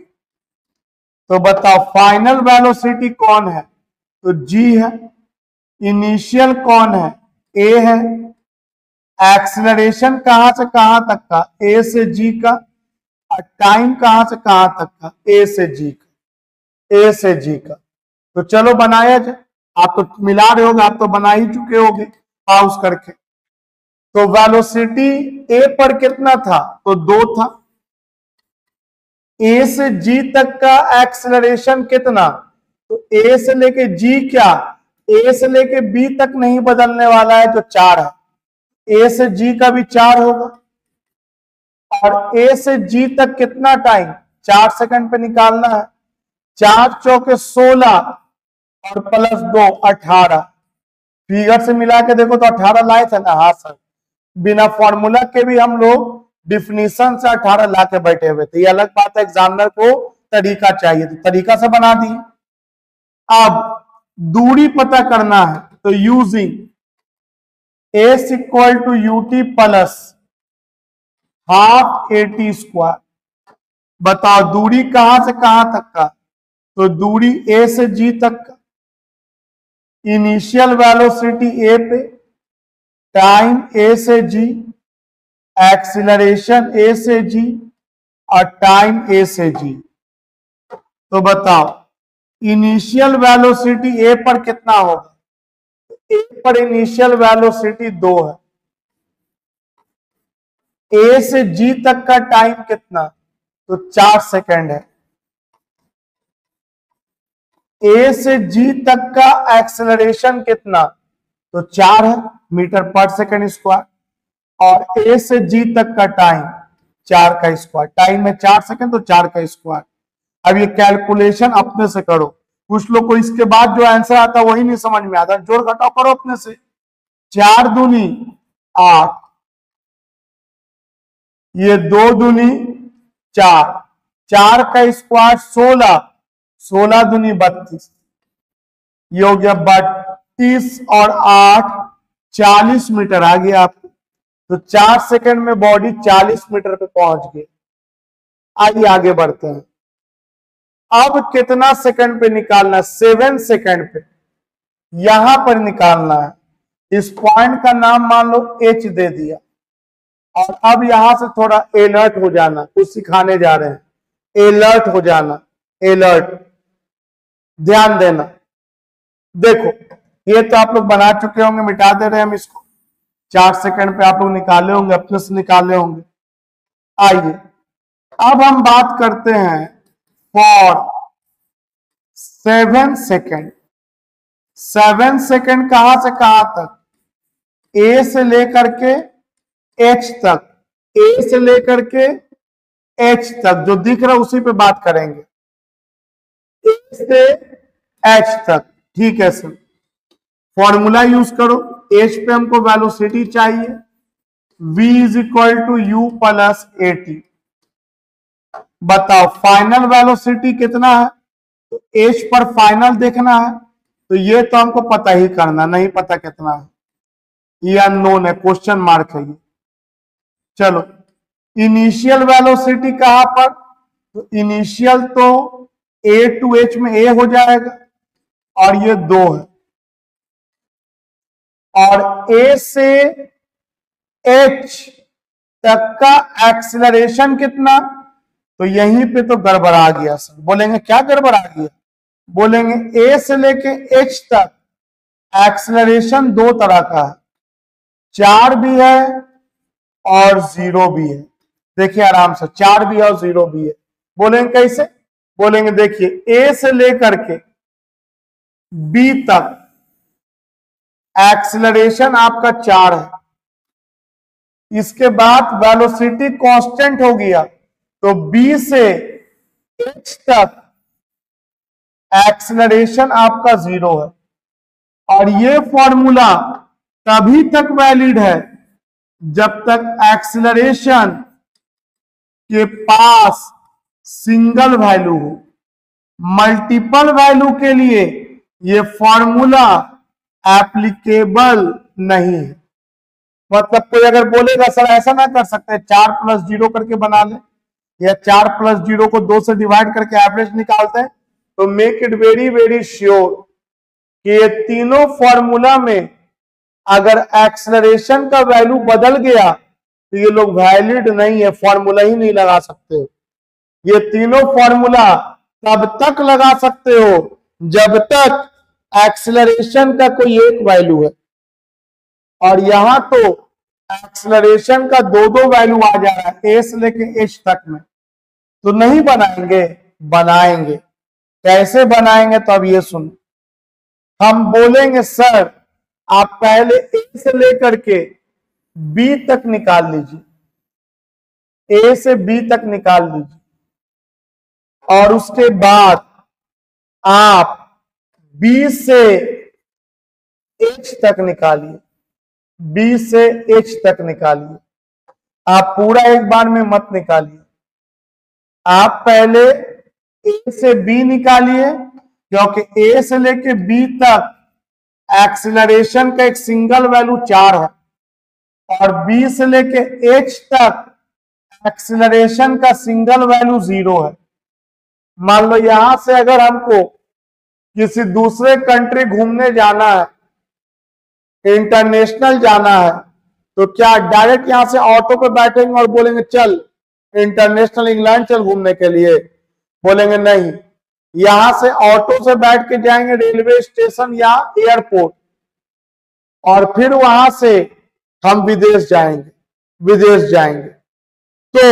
S1: तो बताओ फाइनल वेलोसिटी कौन है? तो g है। इनिशियल कौन है? a है। एक्सीलरेशन कहां से कहां तक का? a से g का। और टाइम कहां से कहां तक का? a से g का, a से g का। तो चलो बनाया जाए। आप तो मिला रहे होगे, आप तो बना ही चुके होगे पाउस करके। तो वेलोसिटी a पर कितना था? तो 2 था। ए से जी तक का एक्सेलरेशन कितना? तो ए से लेके जी क्या, ए से लेके बी तक नहीं बदलने वाला है, जो 4 है। ए से जी का भी 4 होगा। और ए से जी तक कितना टाइम? 4 सेकंड पे निकालना है। 4 चौके 16 और प्लस 2 18। फिगर से मिला के देखो तो 18 लाए थे ना? हाँ सर, बिना फॉर्मूला के भी हम लोग डिफिनीशन से 18 ला के बैठे हुए थे। ये अलग बात है, एग्जामिनर को तरीका चाहिए तो तरीका से बना दिए। अब दूरी पता करना है, तो using s equal to u t plus half a t square. बताओ दूरी कहां से कहां तक का? तो दूरी ए से जी तक का। इनिशियल वेलोसिटी ए पे, टाइम ए से जी, एक्सीलरेशन ए से जी और टाइम ए से जी। तो बताओ इनिशियल वेलोसिटी ए पर कितना होगा? ए पर इनिशियल वेलोसिटी 2 है। ए से जी तक का टाइम कितना? तो 4 सेकंड है। ए से जी तक का एक्सेलरेशन कितना, तो 4 है मीटर पर सेकंड स्क्वायर। और ए से जी तक का टाइम 4 का स्क्वायर, टाइम में 4 सेकंड तो 4 का स्क्वायर। अब ये कैलकुलेशन अपने से करो। कुछ लोग को इसके बाद जो आंसर आता है वही नहीं समझ में आता, जोड़ घटाव करो अपने से। 4 दूनी 8, ये 2 दूनी 4, 4 का स्क्वायर 16, 16 दूनी 32, ये हो गया 32 और 8 40 मीटर आ गया आपको। तो 4 सेकंड में बॉडी 40 मीटर पे पहुंच गई। आइए आगे बढ़ते हैं। अब कितना सेकंड पे निकालना है, 7 सेकंड पे यहां पर निकालना है। इस पॉइंट का नाम मान लो H दे दिया। और अब यहां से थोड़ा अलर्ट हो जाना, कुछ सिखाने जा रहे हैं। अलर्ट हो जाना, अलर्ट, ध्यान देना। देखो ये तो आप लोग बना चुके होंगे, मिटा दे रहे हैं हम इसको। 4 सेकंड पे आप लोग निकाले होंगे, अपने से निकाले होंगे। आइए अब हम बात करते हैं फॉर 7 सेकंड। 7 सेकंड कहां से कहां तक, ए से लेकर के एच तक, ए से लेकर के एच तक जो दिख रहा है उसी पे बात करेंगे, ए से एच तक। ठीक है सर, फॉर्मूला यूज करो। एच पे हमको वेलोसिटी चाहिए, v is equal to u plus a t. बताओ फाइनल वेलोसिटी कितना है, तो एच पर फाइनल देखना है। तो ये तो हमको पता ही करना, नहीं पता कितना है, ये अननोन है, क्वेश्चन मार्क है ये। चलो इनिशियल वेलोसिटी कहां पर, तो इनिशियल तो ए टू एच में ए हो जाएगा और ये 2 है। और ए से एच तक का एक्सीलरेशन कितना, तो यहीं पे तो गड़बड़ा गया सर। बोलेंगे क्या गड़बड़ा गया, बोलेंगे ए से लेके एच तक एक्सीलरेशन 2 तरह का है, 4 भी है और 0 भी है। देखिए आराम से, 4 भी है और 0 भी है। बोलेंगे कैसे, बोलेंगे देखिए ए से लेकर के बी तक एक्सीलरेशन आपका 4 है, इसके बाद वेलोसिटी कांस्टेंट हो गया, तो बी से एच तक एक्सीलरेशन आपका 0 है। और ये फॉर्मूला तभी तक वैलिड है जब तक एक्सीलरेशन के पास सिंगल वैल्यू हो। मल्टीपल वैल्यू के लिए ये फॉर्मूला एप्लीकेबल नहीं है। मतलब कोई अगर बोलेगा सर ऐसा ना कर सकते, 4 प्लस 0 करके बना ले, या 4 प्लस 0 को 2 से डिवाइड करके एवरेज निकालते हैं, तो make it very very sure कि ये तीनों फॉर्मूला में अगर एक्सेलरेशन का वैल्यू बदल गया तो ये लोग वैलिड नहीं है, फॉर्मूला ही नहीं लगा सकते। ये तीनों फॉर्मूला तब तक लगा सकते हो जब तक एक्सेलरेशन का कोई एक वैल्यू है। और यहां तो एक्सेलरेशन का 2 वैल्यू आ जा रहा है, ए से लेके एच तक में, तो नहीं बनाएंगे, बनाएंगे। कैसे बनाएंगे, तो अब ये सुन, हम बोलेंगे सर आप पहले ए से लेकर के बी तक निकाल लीजिए, ए से बी तक निकाल लीजिए, और उसके बाद आप बी से एच तक निकालिए, बी से एच तक निकालिए। आप पूरा एक बार में मत निकालिए, आप पहले ए से बी निकालिए, क्योंकि ए से लेके बी तक एक्सीलरेशन का एक सिंगल वैल्यू 4 है, और बी से लेके एच तक एक्सीलरेशन का सिंगल वैल्यू 0 है। मान लो यहां से अगर हमको किसी दूसरे कंट्री घूमने जाना है, इंटरनेशनल जाना है, तो क्या डायरेक्ट यहां से ऑटो पे बैठेंगे और बोलेंगे चल इंटरनेशनल इंग्लैंड चल घूमने के लिए, बोलेंगे नहीं। यहां से ऑटो से बैठ के जाएंगे रेलवे स्टेशन या एयरपोर्ट, और फिर वहां से हम विदेश जाएंगे, विदेश जाएंगे। तो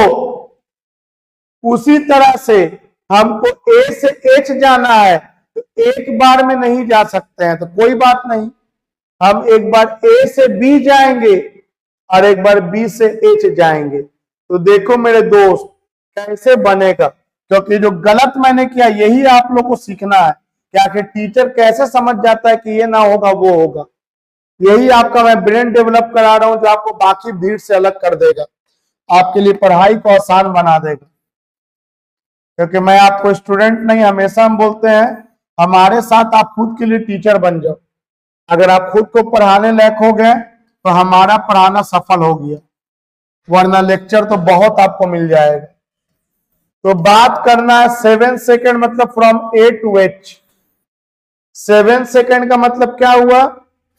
S1: उसी तरह से हमको ए से एच जाना है, तो एक बार में नहीं जा सकते हैं तो कोई बात नहीं, हम एक बार ए से बी जाएंगे और एक बार बी से एच जाएंगे। तो देखो मेरे दोस्त कैसे बनेगा, क्योंकि जो गलत मैंने किया यही आप लोग को सीखना है कि आखिर टीचर कैसे समझ जाता है कि ये ना होगा वो होगा। यही आपका मैं ब्रेन डेवलप करा रहा हूं जो आपको बाकी भीड़ से अलग कर देगा, आपके लिए पढ़ाई को आसान बना देगा। क्योंकि मैं आपको स्टूडेंट नहीं, हमेशा हम बोलते हैं हमारे साथ आप खुद के लिए टीचर बन जाओ। अगर आप खुद को पढ़ाने लायक हो गए तो हमारा पढ़ाना सफल हो गया, वरना लेक्चर तो बहुत आपको मिल जाएगा। तो बात करना है 7 सेकेंड मतलब from A to H. 7 second का मतलब क्या हुआ,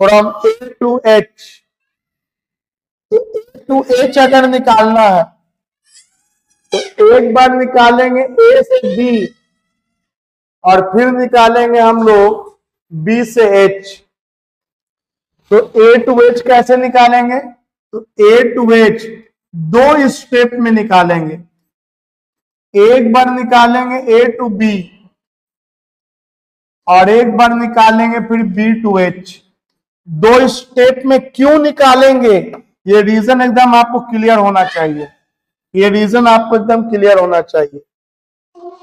S1: फ्रॉम ए टू एच। तो ए टू एच अगर निकालना है तो एक बार निकालेंगे ए से बी और फिर निकालेंगे हम लोग बी से एच। तो ए टू एच कैसे निकालेंगे, तो ए टू एच दो स्टेप में निकालेंगे। एक बार निकालेंगे ए टू बी और एक बार निकालेंगे फिर बी टू एच। दो स्टेप में क्यों निकालेंगे, ये रीजन एकदम आपको क्लियर होना चाहिए, ये रीजन आपको एकदम क्लियर होना चाहिए।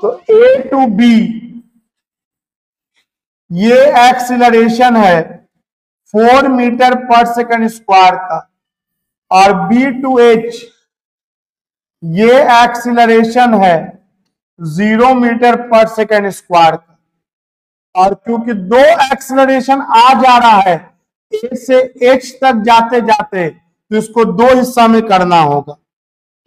S1: तो ए टू बी ये एक्सीलरेशन है 4 मीटर पर सेकंड स्क्वायर का, और बी टू एच ये एक्सीलरेशन है 0 मीटर पर सेकंड स्क्वायर का। और क्योंकि दो एक्सीलरेशन आ जा रहा है ए से एच तक जाते जाते, तो इसको दो हिस्सा में करना होगा।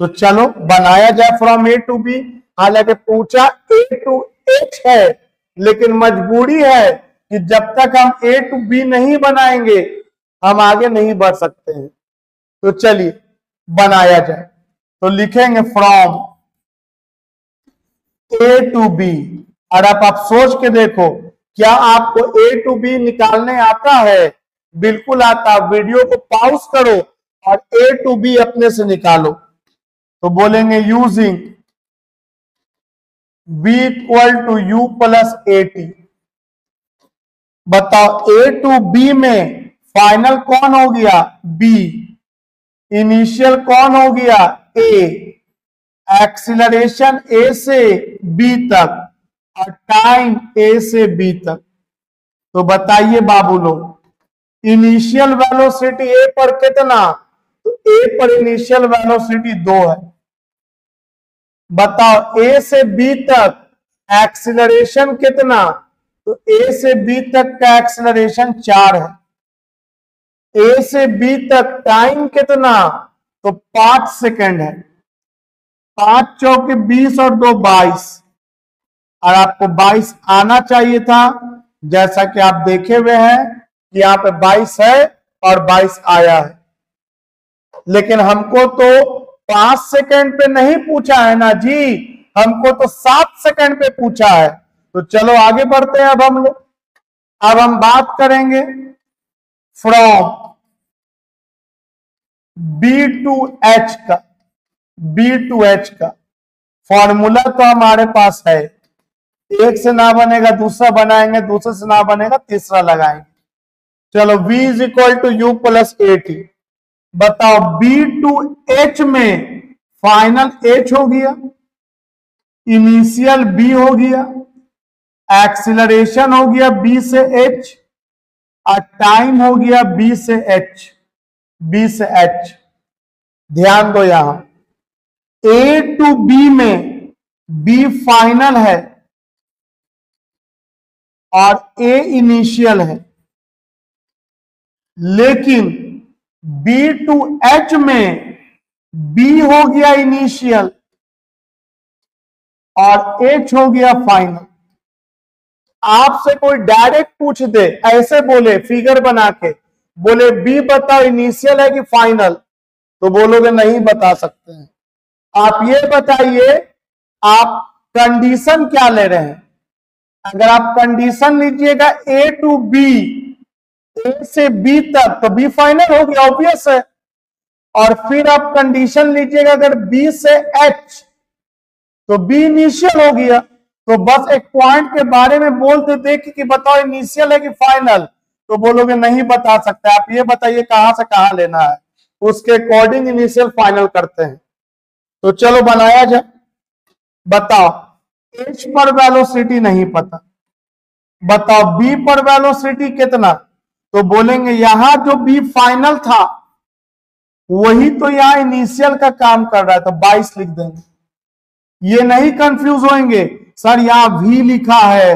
S1: तो चलो बनाया जाए फ्रॉम ए टू बी। हालांकि पूछा ए टू एच है, लेकिन मजबूरी है कि जब तक हम ए टू बी नहीं बनाएंगे हम आगे नहीं बढ़ सकते हैं। तो चलिए बनाया जाए। तो लिखेंगे फ्रॉम ए टू बी। और आप सोच के देखो, क्या आपको ए टू बी निकालने आता है? बिल्कुल आता। वीडियो को पॉज करो और ए टू बी अपने से निकालो। तो बोलेंगे using b equal to u plus a t. बताओ ए टू बी में फाइनल कौन हो गया, b। इनिशियल कौन हो गया, a। एक्सीलरेशन a से b तक और टाइम a से b तक। तो बताइए बाबू लोग, इनिशियल वेलोसिटी a पर कितना, तो a पर इनिशियल वेलोसिटी 2 है। बताओ a से b तक एक्सीलरेशन कितना, तो a से b तक का एक्सीलरेशन 4 है। a से b तक टाइम कितना, तो 5 सेकेंड है। 5 चौके 20 और 2 22, और आपको 22 आना चाहिए था, जैसा कि आप देखे हुए हैं कि यहाँ पे 22 है और 22 आया है। लेकिन हमको तो 5 सेकेंड पे नहीं पूछा है ना जी, हमको तो 7 सेकेंड पे पूछा है। तो चलो आगे बढ़ते हैं। अब हम लोग हम बात करेंगे फ्रॉम बी टू एच का। बी टू एच का फॉर्मूला तो हमारे पास है, एक से ना बनेगा दूसरा बनाएंगे, दूसरे से ना बनेगा तीसरा लगाएंगे। चलो v is equal to u plus a t. बताओ बी टू एच में फाइनल एच हो गया, इनिशियल बी हो गया, एक्सीलरेशन हो गया बी से एच, और टाइम हो गया बी से एच। बी से एच ध्यान दो, यहां ए टू बी में बी फाइनल है और ए इनिशियल है, लेकिन बी टू एच में बी हो गया इनिशियल और एच हो गया फाइनल। आपसे कोई डायरेक्ट पूछ दे, ऐसे बोले फिगर बना के, बोले बी बताओ इनिशियल है कि फाइनल, तो बोलोगे नहीं बता सकते हैं। आप ये बताइए आप कंडीशन क्या ले रहे हैं। अगर आप कंडीशन लीजिएगा ए टू बी, ए से बी तक, तो बी फाइनल हो गया, ऑब्वियस है। और फिर आप कंडीशन लीजिएगा अगर बी से एच, तो बी इनिशियल हो गया। तो बस एक पॉइंट के बारे में बोलते थे कि बताओ इनिशियल है कि फाइनल, तो बोलोगे नहीं बता सकते, आप ये बताइए कहां से कहां लेना है, उसके अकॉर्डिंग इनिशियल फाइनल करते हैं। तो चलो बनाया जाए। बताओ एच पर वेलोसिटी नहीं पता, बताओ बी पर वेलोसिटी कितना, तो बोलेंगे यहां जो बी फाइनल था वही तो यहां इनिशियल का काम कर रहा है, तो 22 लिख देंगे। ये नहीं कंफ्यूज होंगे सर यहां v लिखा है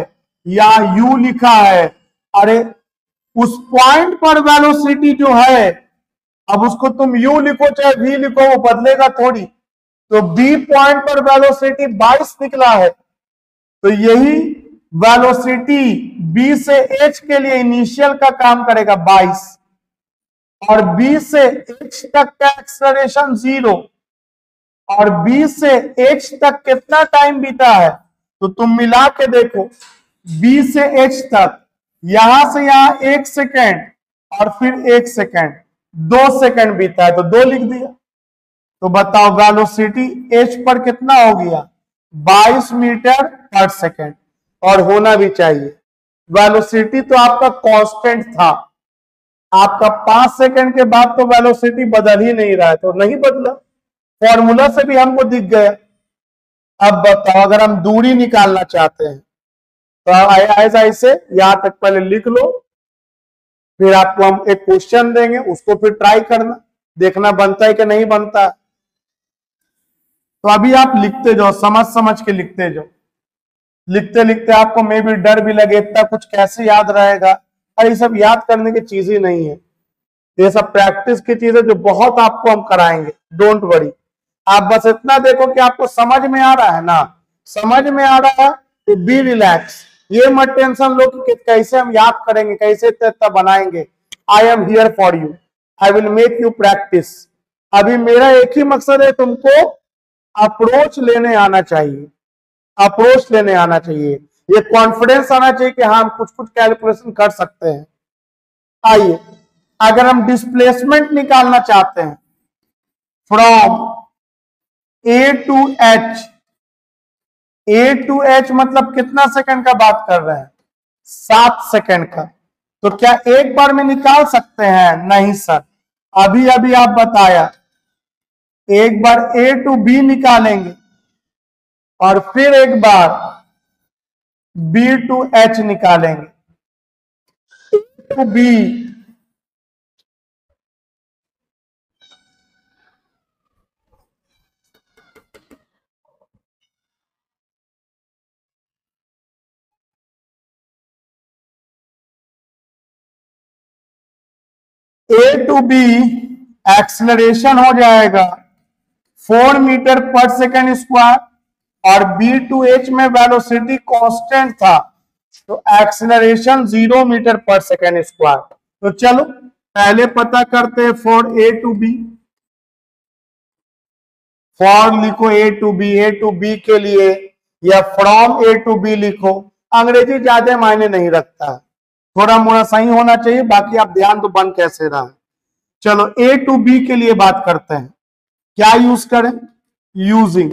S1: या u लिखा है, अरे उस पॉइंट पर वेलोसिटी जो है, अब उसको तुम u लिखो चाहे v लिखो वो बदलेगा थोड़ी, तो b पॉइंट पर वेलोसिटी 22 निकला है, तो यही वेलोसिटी b से h के लिए इनिशियल का काम करेगा 22, और b से h तक का एक्सेलरेशन 0, और b से h तक कितना टाइम बीता है, तो तुम मिला के देखो b से h तक, यहां से यहां 1 सेकेंड और फिर 1 सेकेंड, 2 सेकेंड बीता है, तो 2 लिख दिया। तो बताओ वेलोसिटी h पर कितना हो गया, 22 मीटर पर सेकेंड, और होना भी चाहिए। वेलोसिटी तो आपका कांस्टेंट था, आपका 5 सेकेंड के बाद तो वेलोसिटी बदल ही नहीं रहा है, तो नहीं बदला, फॉर्मूला से भी हमको दिख गया। अब बताओ अगर हम दूरी निकालना चाहते हैं तो ऐसा ऐसे यहां तक पहले लिख लो, फिर आपको हम एक क्वेश्चन देंगे, उसको फिर ट्राई करना, देखना बनता है कि नहीं बनता। तो अभी आप लिखते जाओ, समझ समझ के लिखते जाओ, लिखते लिखते आपको मे भी डर भी लगे इतना कुछ कैसे याद रहेगा, और ये सब याद करने की चीज ही नहीं है, ये सब प्रैक्टिस की चीज है जो बहुत आपको हम कराएंगे, डोंट वरी। आप बस इतना देखो कि आपको समझ में आ रहा है ना, समझ में आ रहा है तो बी रिलैक्स, ये मत टेंशन लो कि कैसे हम याद करेंगे, कैसे तब बनाएंगे। I am here for you, I will make you practice. अभी मेरा एक ही मकसद है, तुमको अप्रोच लेने आना चाहिए, अप्रोच लेने आना चाहिए, ये कॉन्फिडेंस आना चाहिए कि हाँ हम कुछ कुछ कैलकुलेशन कर सकते हैं। आइए अगर हम डिस्प्लेसमेंट निकालना चाहते हैं from A to H, A to H मतलब कितना सेकंड का बात कर रहे हैं, 7 सेकंड का, तो क्या एक बार में निकाल सकते हैं, नहीं सर, अभी अभी आप बताया एक बार ए टू बी निकालेंगे और फिर एक बार बी टू एच निकालेंगे, to B A to B acceleration हो जाएगा 4 मीटर पर सेकेंड स्क्वायर, और बी टू एच में वेलोसिटी कांस्टेंट था, तो acceleration 0 metre per second square. तो चलो पहले पता करते हैं for A to B, for लिखो A to B, A to B के लिए, या फ्रॉम ए टू बी लिखो, अंग्रेजी ज्यादा मायने नहीं रखता है, थोड़ा मोड़ा सही होना चाहिए, बाकी आप ध्यान तो बन कैसे रहा है। चलो ए टू बी के लिए बात करते हैं, क्या यूज करें, using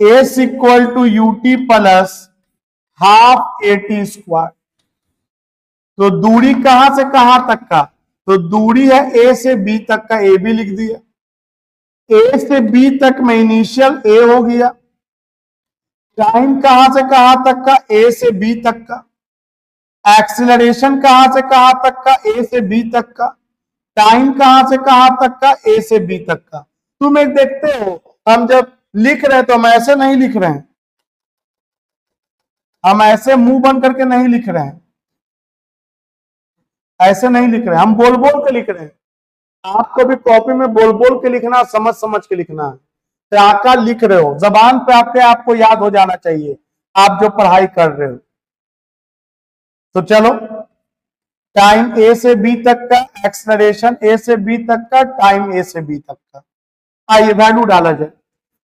S1: s equal to UT plus half eighty square. तो दूरी कहां से कहां तक का, तो दूरी है ए से बी तक का, ए बी लिख दिया, ए से बी तक में इनिशियल ए हो गया, टाइम कहां से कहां तक का, ए से बी तक का, एक्सीलरेशन कहां से कहां तक का, ए से बी तक का, टाइम कहां से कहां तक का, ए से बी तक का। तुम एक देखते हो हम जब लिख रहे हैं तो हम ऐसे नहीं लिख रहे हैं, हम ऐसे मुंह बंद करके नहीं लिख रहे हैं, ऐसे नहीं लिख रहे हैं, हम बोल बोल के लिख रहे हैं। आपको भी कॉपी में बोल बोल के लिखना, समझ समझ के लिखना है, क्या लिख रहे हो जबान पे आपके आपको याद हो जाना चाहिए, आप जो पढ़ाई कर रहे हो। तो चलो टाइम ए से बी तक का, एक्सलरेशन ए से बी तक का, टाइम ए से बी तक का, आइए वैल्यू डाला जाए।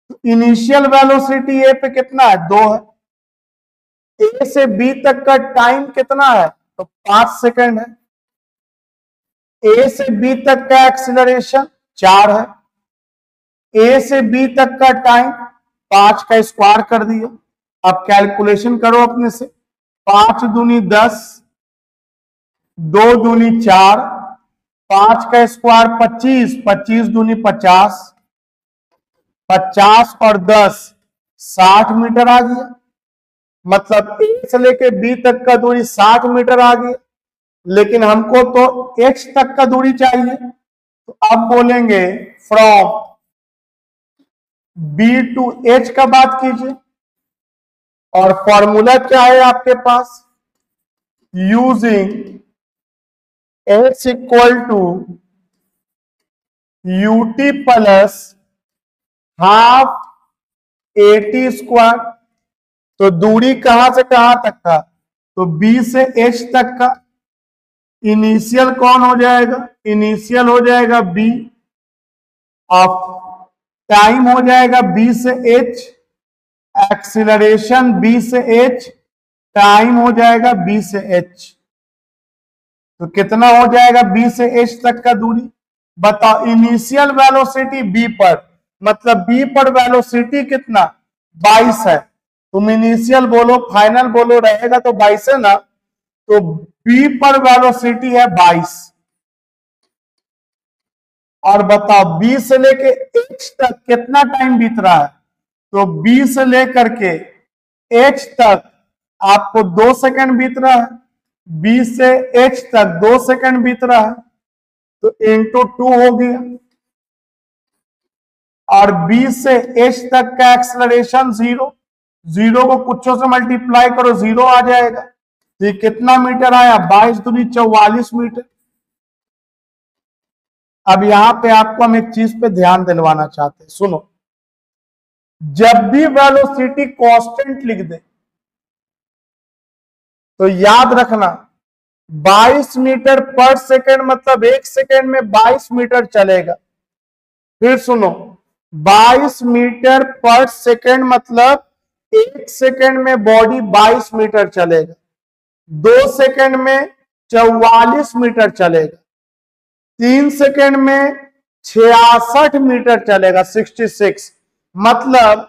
S1: तो इनिशियल वेलोसिटी ए पे कितना है, 2 है, ए से बी तक का टाइम कितना है, तो 5 सेकंड है, ए से बी तक का एक्सीलरेशन 4 है, ए से बी तक का टाइम 5 का स्क्वायर कर दिया, अब कैलकुलेशन करो अपने से। 5 दूनी 10, 2 दूनी 4, 5 का स्क्वायर 25, 25 दूनी 50, 50 और 10 60 मीटर आ गया। मतलब ए से लेके बी तक का दूरी 60 मीटर आ गया, लेकिन हमको तो एच तक का दूरी चाहिए। तो अब बोलेंगे फ्रॉम बी टू एच का बात कीजिए, और फॉर्मूला क्या है आपके पास? Using H equal to UT plus half eighty square. तो दूरी कहां से कहां तक का? तो बी से एच तक का। इनिशियल कौन हो जाएगा? इनिशियल हो जाएगा बी, ऑफ टाइम हो जाएगा बी से एच, एक्सीलरेशन बी से एच, टाइम हो जाएगा बी से एच। तो कितना हो जाएगा बी से एच तक का दूरी? बताओ। इनिशियल वेलोसिटी बी पर, मतलब बी पर वेलोसिटी कितना? 22 है। तुम इनिशियल बोलो फाइनल बोलो, रहेगा तो 22 है ना। तो बी पर वेलोसिटी है 22। और बताओ बी से लेके एच तक कितना टाइम बीत रहा है? तो बी से लेकर के एच तक आपको 2 सेकंड बीत रहा है। बी से एच तक 2 सेकंड बीत रहा है, तो इंटू 2 हो गया। और बी से एच तक का एक्सेलरेशन 0, 0 को कुछों से मल्टीप्लाई करो 0 आ जाएगा। तो ये कितना मीटर आया? 22 दूनी 44 मीटर। अब यहां पे आपको हम एक चीज पे ध्यान दिलवाना चाहते हैं, सुनो। जब भी वेलोसिटी कांस्टेंट लिख दे तो याद रखना 22 मीटर पर सेकंड, मतलब 1 सेकंड में 22 मीटर चलेगा। फिर सुनो, 22 मीटर पर सेकंड मतलब 1 सेकंड में बॉडी 22 मीटर चलेगा, 2 सेकंड में 44 मीटर चलेगा, 3 सेकंड में 66 मीटर चलेगा, 66। मतलब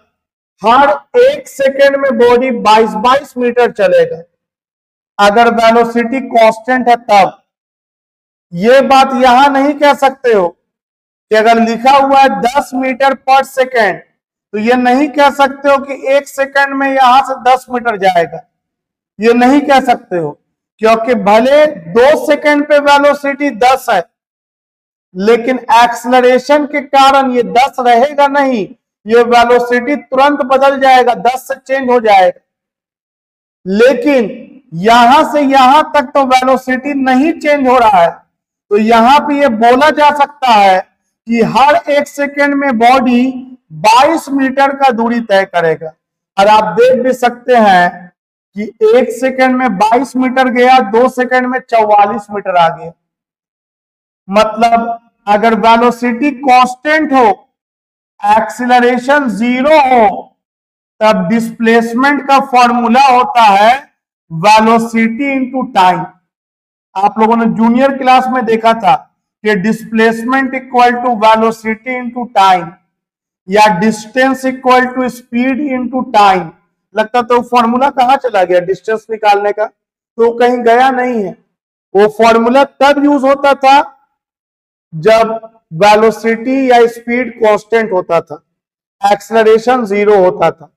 S1: हर 1 सेकंड में बॉडी 22 मीटर चलेगा अगर वेलोसिटी कांस्टेंट है तब। ये बात यहां नहीं कह सकते हो कि अगर लिखा हुआ है 10 मीटर पर सेकंड तो ये नहीं कह सकते हो कि 1 सेकंड में यहां से 10 मीटर जाएगा। ये नहीं कह सकते हो, क्योंकि भले 2 सेकंड पे वेलोसिटी 10 है, लेकिन एक्सलरेशन के कारण ये 10 रहेगा नहीं, ये वेलोसिटी तुरंत बदल जाएगा, 10 से चेंज हो जाएगा। लेकिन यहां से यहां तक तो वेलोसिटी नहीं चेंज हो रहा है, तो यहां पे ये बोला जा सकता है कि हर 1 सेकंड में बॉडी 22 मीटर का दूरी तय करेगा। और आप देख भी सकते हैं कि 1 सेकंड में 22 मीटर गया, 2 सेकंड में 44 मीटर आ गया। मतलब अगर वेलोसिटी कांस्टेंट हो, एक्सीलरेशन 0 हो, तब डिस्प्लेसमेंट का फॉर्मूला होता है वेलोसिटी इनटू टाइम। आप लोगों ने जूनियर क्लास में देखा था कि displacement equal to velocity into time, या distance equal to speed into time. लगता तो फॉर्मूला कहां चला गया डिस्टेंस निकालने का? तो कहीं गया नहीं है। वो फॉर्मूला तब यूज होता था जब वेलोसिटी या स्पीड कांस्टेंट होता था, एक्सेलरेशन 0 होता था।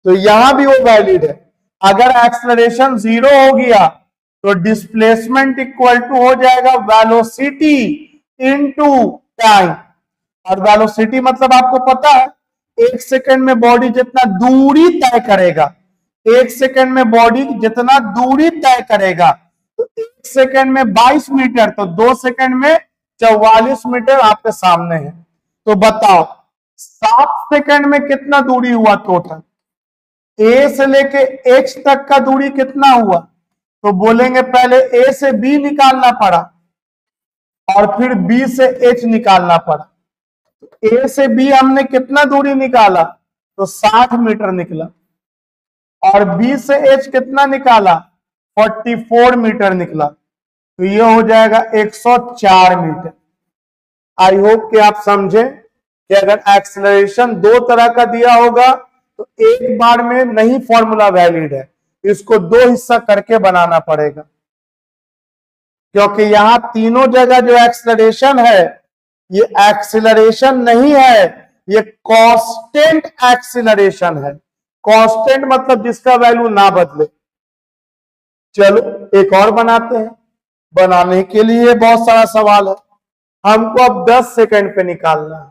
S1: तो यहां भी वो वैलिड है। अगर एक्सेलरेशन 0 हो गया तो डिस्प्लेसमेंट इक्वल टू हो जाएगा वेलोसिटी इनटू टाइम। और वेलोसिटी मतलब आपको पता है 1 सेकंड में बॉडी जितना दूरी तय करेगा, 1 सेकंड में बॉडी जितना दूरी तय करेगा, तो 1 सेकंड में 22 मीटर, तो 2 सेकंड में 44 मीटर आपके सामने है। तो बताओ 7 सेकंड में कितना दूरी हुआ टोटल? ए से लेके एच तक का दूरी कितना हुआ? तो बोलेंगे पहले ए से बी निकालना पड़ा और फिर बी से एच निकालना पड़ा। ए से बी हमने कितना दूरी निकाला? तो 60 मीटर निकला। और बी से एच कितना निकाला? 44 मीटर निकला। तो ये हो जाएगा 104 मीटर। आई होप कि आप समझे कि अगर एक्सेलरेशन 2 तरह का दिया होगा, तो एक बार में नहीं फॉर्मूला वैलिड है, इसको दो हिस्सा करके बनाना पड़ेगा, क्योंकि यहां तीनों जगह जो एक्सेलरेशन है ये एक्सेलरेशन नहीं है, ये कांस्टेंट एक्सेलरेशन है। कांस्टेंट मतलब जिसका वैल्यू ना बदले। चलो एक और बनाते हैं। बनाने के लिए बहुत सारा सवाल है, हमको अब 10 सेकंड पे निकालना है।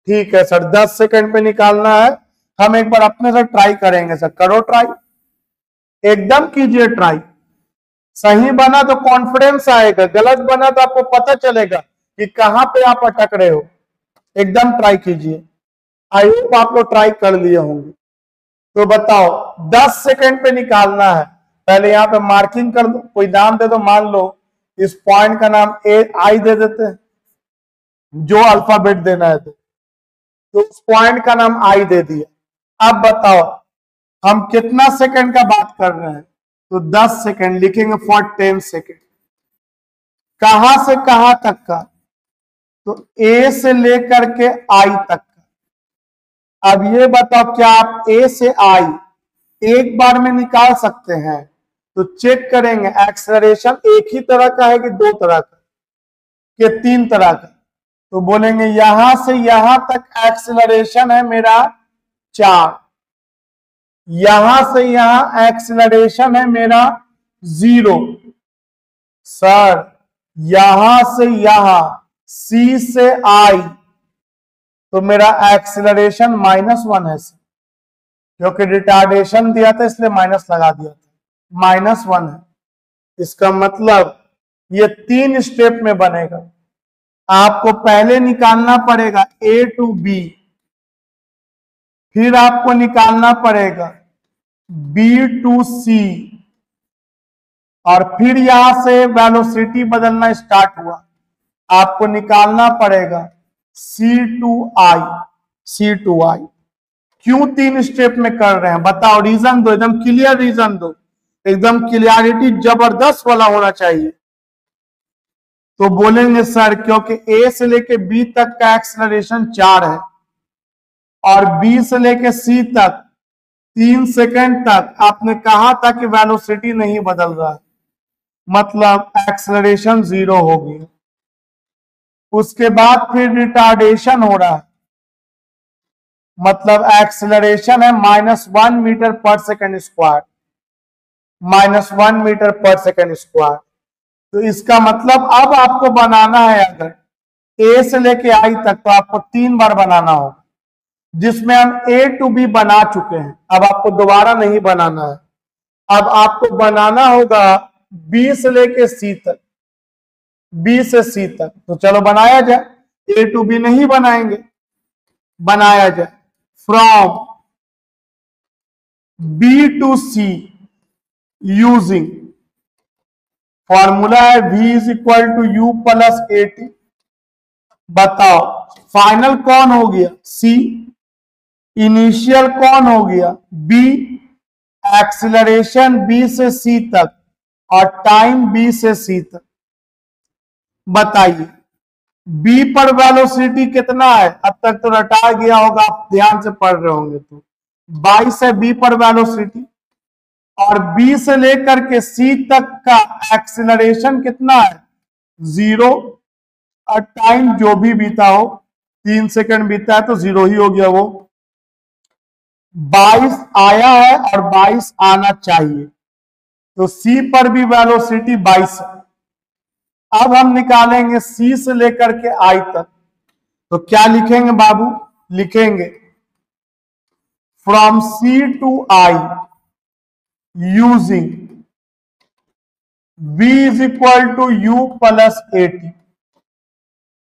S1: ठीक है सर, 10 सेकंड पे निकालना है। हम एक बार अपने से ट्राई करेंगे सर, करो ट्राई, एकदम कीजिए ट्राई। सही बना तो कॉन्फिडेंस आएगा, गलत बना तो आपको पता चलेगा कि कहां पे आप अटक रहे हो। एकदम ट्राई कीजिए, आई होप आप लोग ट्राई कर लिए होंगे। तो बताओ 10 सेकंड पे निकालना है। पहले यहां पे मार्किंग कर दो, कोई नाम दे दो, मान लो इस पॉइंट का नाम आई दे देते हैं, जो अल्फाबेट देना है तो उस पॉइंट का नाम आई दे दिया। अब बताओ हम कितना सेकंड का बात कर रहे हैं, तो 10 सेकंड लिखेंगे फॉर 10 सेकंड। कहां से कहां तक का, तो ए से लेकर के आई तक का। अब ये बताओ क्या आप ए से आई एक बार में निकाल सकते हैं? तो चेक करेंगे एक्सेलरेशन एक ही तरह का है कि दो तरह का, कि तीन तरह का। तो बोलेंगे यहां से यहां तक एक्सेलरेशन है मेरा 4, यहां से यहां एक्सेलरेशन है मेरा 0। सर यहां से यहां सी से आई तो मेरा एक्सेलरेशन -1 है सर, क्योंकि रिटार्डेशन दिया था इसलिए माइनस लगा दिया था, -1 है। इसका मतलब ये 3 स्टेप में बनेगा। आपको पहले निकालना पड़ेगा ए टू बी, फिर आपको निकालना पड़ेगा बी टू सी, और फिर यहां से वेलोसिटी बदलना स्टार्ट हुआ, आपको निकालना पड़ेगा सी टू आई, सी टू आई। क्यों 3 स्टेप में कर रहे हैं बताओ, रीजन दो, एकदम क्लियर रीजन दो, एकदम क्लियरिटी जबरदस्त वाला होना चाहिए। तो बोलेंगे सर क्योंकि ए से लेके बी तक का एक्सेलरेशन 4 है और बी से लेके सी तक 3 सेकंड तक आपने कहा था कि वेलोसिटी नहीं बदल रहा है, मतलब एक्सेलरेशन 0 होगी। उसके बाद फिर रिटार्डेशन हो रहा है, मतलब एक्सेलरेशन है -1 metre per second square, -1 metre per second square. तो इसका मतलब अब आपको बनाना है, अगर ए से लेके आई तक तो आपको 3 बार बनाना होगा, जिसमें हम ए टू बी बना चुके हैं। अब आपको दोबारा नहीं बनाना है, अब आपको बनाना होगा बी से लेके सी तक, बी से सी तक। तो चलो बनाया जाए, ए टू बी नहीं बनाएंगे, बनाया जाए। From B to C using formula है v is equal to u plus a t. बताओ फाइनल कौन हो गया c, इनिशियल कौन हो गया b, एक्सीलरेशन b से c तक और टाइम b से c तक। बताइए b पर वेलोसिटी कितना है, अब तक तो रटा गया होगा, आप ध्यान से पढ़ रहे होंगे। तो 22 है b पर वेलोसिटी, और B से लेकर के C तक का एक्सीलरेशन कितना है 0, और टाइम जो भी बीता हो 3 सेकंड बीता है तो 0 ही हो गया। वो 22 आया है और 22 आना चाहिए, तो C पर भी वेलोसिटी 22 है। अब हम निकालेंगे C से लेकर के I तक, तो क्या लिखेंगे बाबू, लिखेंगे from C to I using v is equal to u plus a t.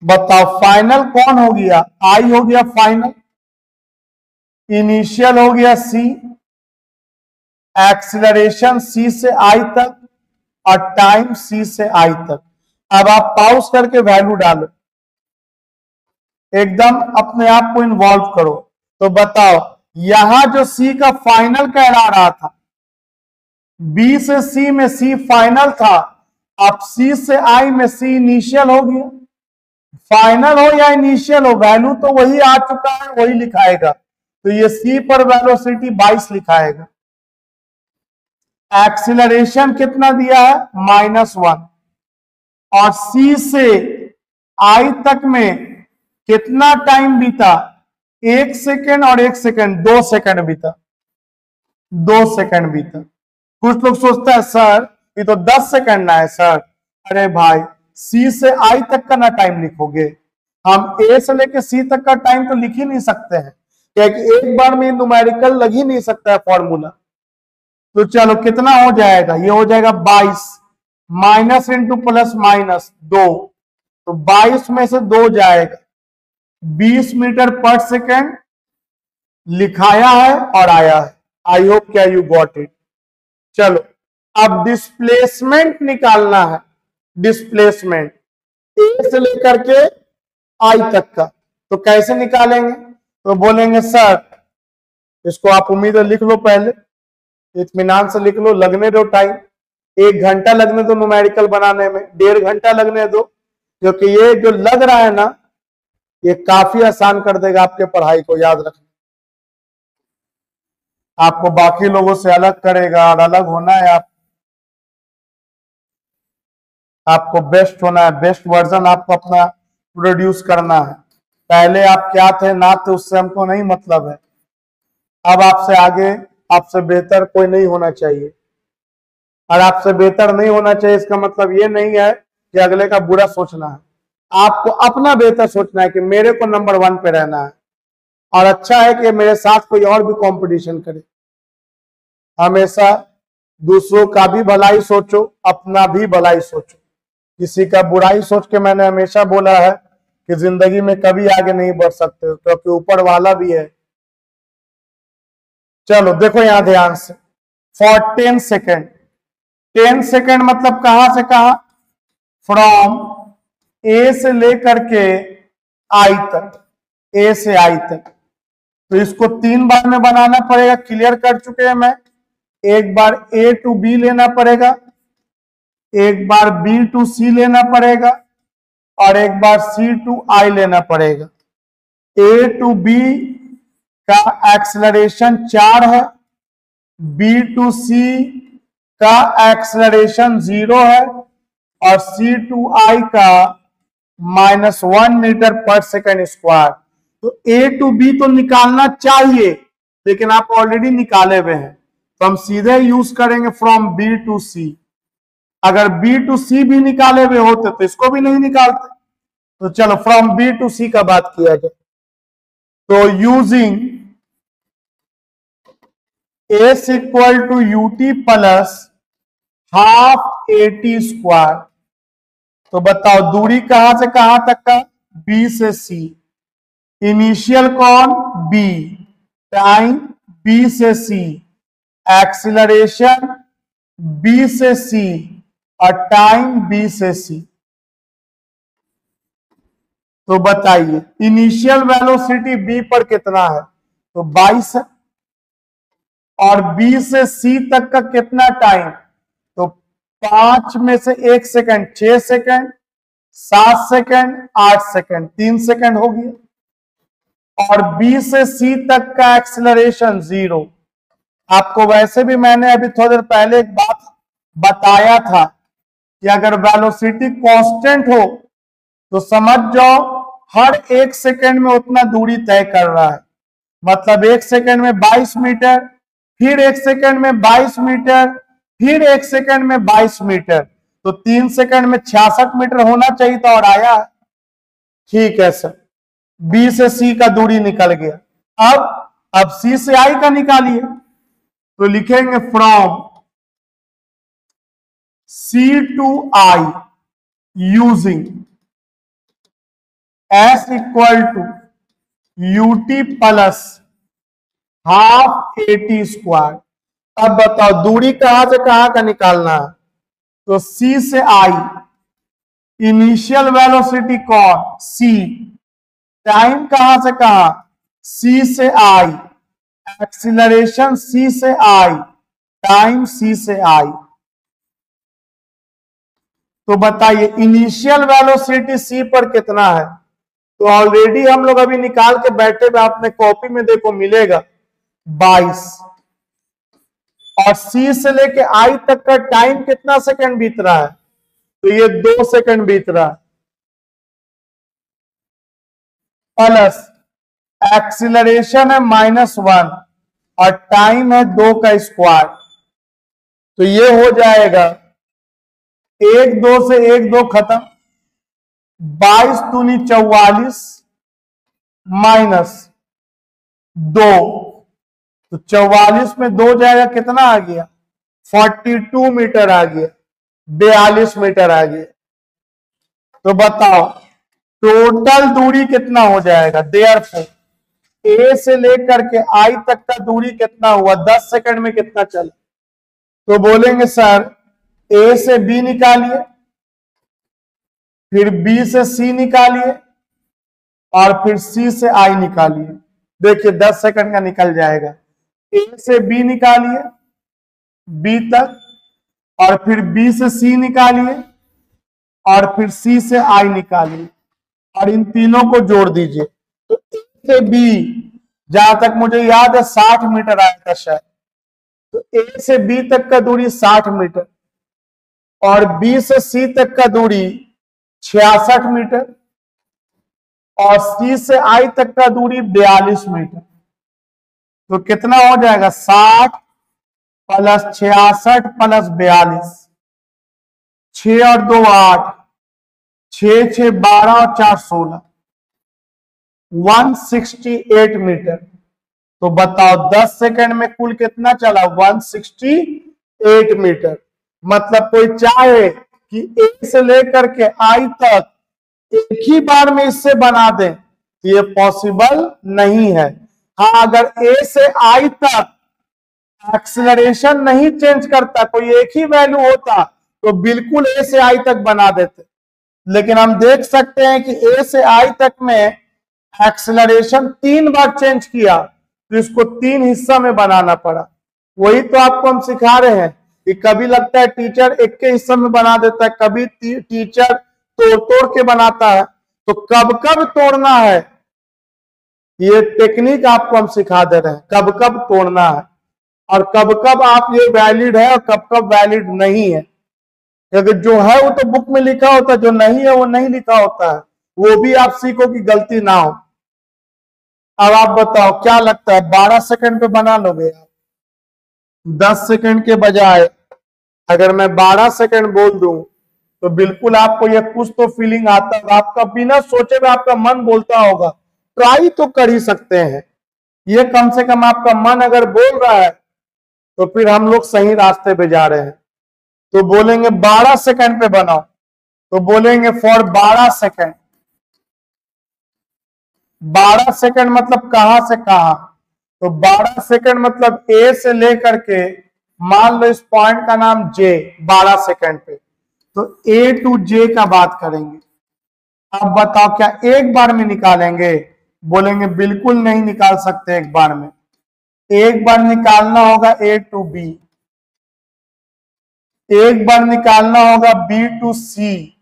S1: बताओ फाइनल कौन हो गया, I हो गया फाइनल, इनिशियल हो गया C, एक्सीलरेशन C से I तक और टाइम C से I तक। अब आप पॉज करके वैल्यू डालो, एकदम अपने आप को इन्वॉल्व करो। तो बताओ यहां जो C का फाइनल कहला रहा था, B से C में C फाइनल था, अब C से I में C इनिशियल हो गया। फाइनल हो या इनिशियल हो, वैल्यू तो वही आ चुका है, वही लिखाएगा। तो ये सी पर वेलोसिटी 22 लिखाएगा। एक्सीलरेशन कितना दिया है, -1, और सी से आई तक में कितना टाइम बीता, 1 सेकेंड और 1 सेकेंड, 2 सेकेंड बीता, 2 सेकेंड बीता। कुछ लोग सोचता है सर ये तो 10 सेकेंड ना है सर। अरे भाई सी से आई तक का ना टाइम लिखोगे, हम ए से लेके सी तक का टाइम तो लिख ही नहीं सकते हैं, क्योंकि एक बार में न्यूमेरिकल लग ही नहीं सकता है फॉर्मूला। तो चलो कितना हो जाएगा, ये हो जाएगा 22, माइनस इंटू प्लस माइनस 2, तो 22 में से 2 जाएगा, 20 मीटर पर सेकेंड लिखाया है और आया है। आई होप क्या यू गॉट इट। चलो अब डिस्प्लेसमेंट निकालना है, डिस्प्लेसमेंट ए से लेकर के आई तक का, तो कैसे निकालेंगे, तो बोलेंगे सर इसको आप उम्मीद है लिख लो, पहले इत्मीनान से लिख लो, लगने दो टाइम, 1 घंटा लगने दो न्यूमेरिकल बनाने में, 1.5 घंटा लगने दो, क्योंकि ये जो लग रहा है ना ये काफी आसान कर देगा आपके पढ़ाई को, याद रखना। आपको बाकी लोगों से अलग करेगा और अलग होना है, आपको बेस्ट होना है, बेस्ट वर्जन आपको अपना प्रोड्यूस करना है। पहले आप क्या थे ना थे उससे हमको नहीं मतलब है, अब आपसे आगे आपसे बेहतर कोई नहीं होना चाहिए, और आपसे बेहतर नहीं होना चाहिए इसका मतलब ये नहीं है कि अगले का बुरा सोचना है, आपको अपना बेहतर सोचना है कि मेरे को नंबर 1 पे रहना है, और अच्छा है कि मेरे साथ कोई और भी कंपटीशन करे। हमेशा दूसरों का भी भलाई सोचो, अपना भी भलाई सोचो, किसी का बुराई सोच के मैंने हमेशा बोला है कि जिंदगी में कभी आगे नहीं बढ़ सकते हो, क्योंकि ऊपर वाला भी है। चलो देखो यहां ध्यान से, फॉर 10 सेकेंड, 10 सेकेंड मतलब कहां से कहां, फ्रॉम ए से लेकर के आई तक, ए से आई तक, तो इसको 3 बार में बनाना पड़ेगा, क्लियर कर चुके हैं मैं। एक बार ए टू बी लेना पड़ेगा, एक बार बी टू सी लेना पड़ेगा, और एक बार सी टू आई लेना पड़ेगा। ए टू बी का एक्सेलरेशन 4 है, बी टू सी का एक्सेलरेशन 0 है, और सी टू आई का -1 मीटर पर सेकेंड स्क्वायर। तो ए टू बी तो निकालना चाहिए, लेकिन आप ऑलरेडी निकाले हुए हैं, तो हम सीधे यूज करेंगे फ्रॉम बी टू सी। अगर बी टू सी भी निकाले हुए होते तो इसको भी नहीं निकालते। तो चलो फ्रॉम बी टू सी का बात किया जाए, तो using s equal to UT plus half eighty square, तो बताओ दूरी कहां से कहां तक का, बी से सी, इनिशियल कौन, बी, टाइम बी से सी, एक्सीलरेशन बी से सी, और टाइम बी से सी। तो बताइए इनिशियल वेलोसिटी बी पर कितना है, तो 22 है, और बी से सी तक का कितना टाइम, तो 5 में से 1 second 6 second, 7 second 8 second, 3 second हो गया, और बी से सी तक का एक्सेलरेशन 0। आपको वैसे भी मैंने अभी थोड़ी देर पहले एक बात बताया था कि अगर वेलोसिटी कांस्टेंट हो तो समझ जाओ हर 1 सेकेंड में उतना दूरी तय कर रहा है, मतलब 1 सेकेंड में 22 मीटर, फिर 1 सेकेंड में 22 मीटर, फिर 1 सेकेंड में 22 मीटर, तो 3 सेकेंड में 66 मीटर होना चाहिए था, और आया। ठीक है सर, बी से सी का दूरी निकल गया। अब सी से आई का निकालिए, तो लिखेंगे from C to I using s equal to UT plus half eighty square. अब बताओ दूरी कहां से कहां का निकालना है, तो सी से आई, इनिशियल वेलोसिटी कौन, सी, टाइम कहां से कहां, सी से आई, एक्सीलरेशन सी से आई, टाइम सी से आई। तो बताइए इनिशियल वेलोसिटी सी पर कितना है, तो ऑलरेडी हम लोग अभी निकाल के बैठे हुए, आपने कॉपी में देखो मिलेगा 22। और सी से लेके आई तक का टाइम कितना सेकंड बीत रहा है, तो ये 2 सेकंड बीत रहा है। प्लस एक्सीलरेशन है -1 और टाइम है 2 का स्क्वायर, तो ये हो जाएगा 1 2 से 1 2 खत्म, 22 दूनी 44 माइनस 2, तो 44 में 2 जाएगा, कितना आ गया 42 मीटर आ गया, 42 मीटर आ गया। तो बताओ टोटल दूरी कितना हो जाएगा। देयरफॉर ए से लेकर के आई तक का दूरी कितना हुआ, 10 सेकंड में कितना चला। तो बोलेंगे सर ए से बी निकालिए, फिर बी से सी निकालिए और फिर सी से आई निकालिए। देखिए 10 सेकंड का निकल जाएगा। ए से बी निकालिए बी तक, और फिर बी से सी निकालिए और फिर सी से आई निकालिए और इन तीनों को जोड़ दीजिए। तो ए से बी जहां तक मुझे याद है 60 मीटर आया था शायद, तो ए से बी तक का दूरी 60 मीटर और बी से सी तक का दूरी 66 मीटर और सी से आई तक का दूरी 42 मीटर। तो कितना हो जाएगा 60 प्लस 66 प्लस 42, 6 और 2 8, 6 6 12 और 4 16, 168 मीटर। तो बताओ 10 सेकंड में कुल कितना चला, 168 मीटर। मतलब कोई चाहे कि ए से लेकर के आई तक एक ही बार में इससे बना दे, तो ये पॉसिबल नहीं है। हाँ, अगर ए से आई तक एक्सीलरेशन नहीं चेंज करता, कोई एक ही वैल्यू होता तो बिल्कुल ए से आई तक बना देते। लेकिन हम देख सकते हैं कि ए से आई तक में एक्सीलरेशन 3 बार चेंज किया, तो इसको 3 हिस्सा में बनाना पड़ा। वही तो आपको हम सिखा रहे हैं कि कभी लगता है टीचर एक के हिस्से में बना देता है, कभी टीचर तोड़ तोड़ के बनाता है। तो कब कब तोड़ना है, ये टेक्निक आपको हम सिखा दे रहे हैं, कब कब तोड़ना है और कब कब आप ये वैलिड है और कब कब वैलिड नहीं है। क्योंकि जो है वो तो बुक में लिखा होता है, जो नहीं है वो नहीं लिखा होता है। वो भी आप सीखो कि गलती ना हो। अब आप बताओ क्या लगता है 12 सेकंड पे बना लोगे आप? 10 सेकंड के बजाय अगर मैं 12 सेकंड बोल दूं तो बिल्कुल आपको ये कुछ तो फीलिंग आता है, आपका बिना सोचे हुए आपका मन बोलता होगा ट्राई तो कर ही सकते हैं। ये कम से कम आपका मन अगर बोल रहा है तो फिर हम लोग सही रास्ते पे जा रहे हैं। तो बोलेंगे 12 सेकंड पे बनाओ, तो बोलेंगे फॉर 12 सेकंड। 12 सेकंड मतलब कहां से कहां, तो 12 सेकंड मतलब ए से लेकर के मान लो इस पॉइंट का नाम जे, 12 सेकंड पे, तो ए टू जे का बात करेंगे। अब बताओ क्या एक बार में निकालेंगे? बोलेंगे बिल्कुल नहीं निकाल सकते एक बार में। एक बार निकालना होगा ए टू बी, एक बार निकालना होगा बी टू सी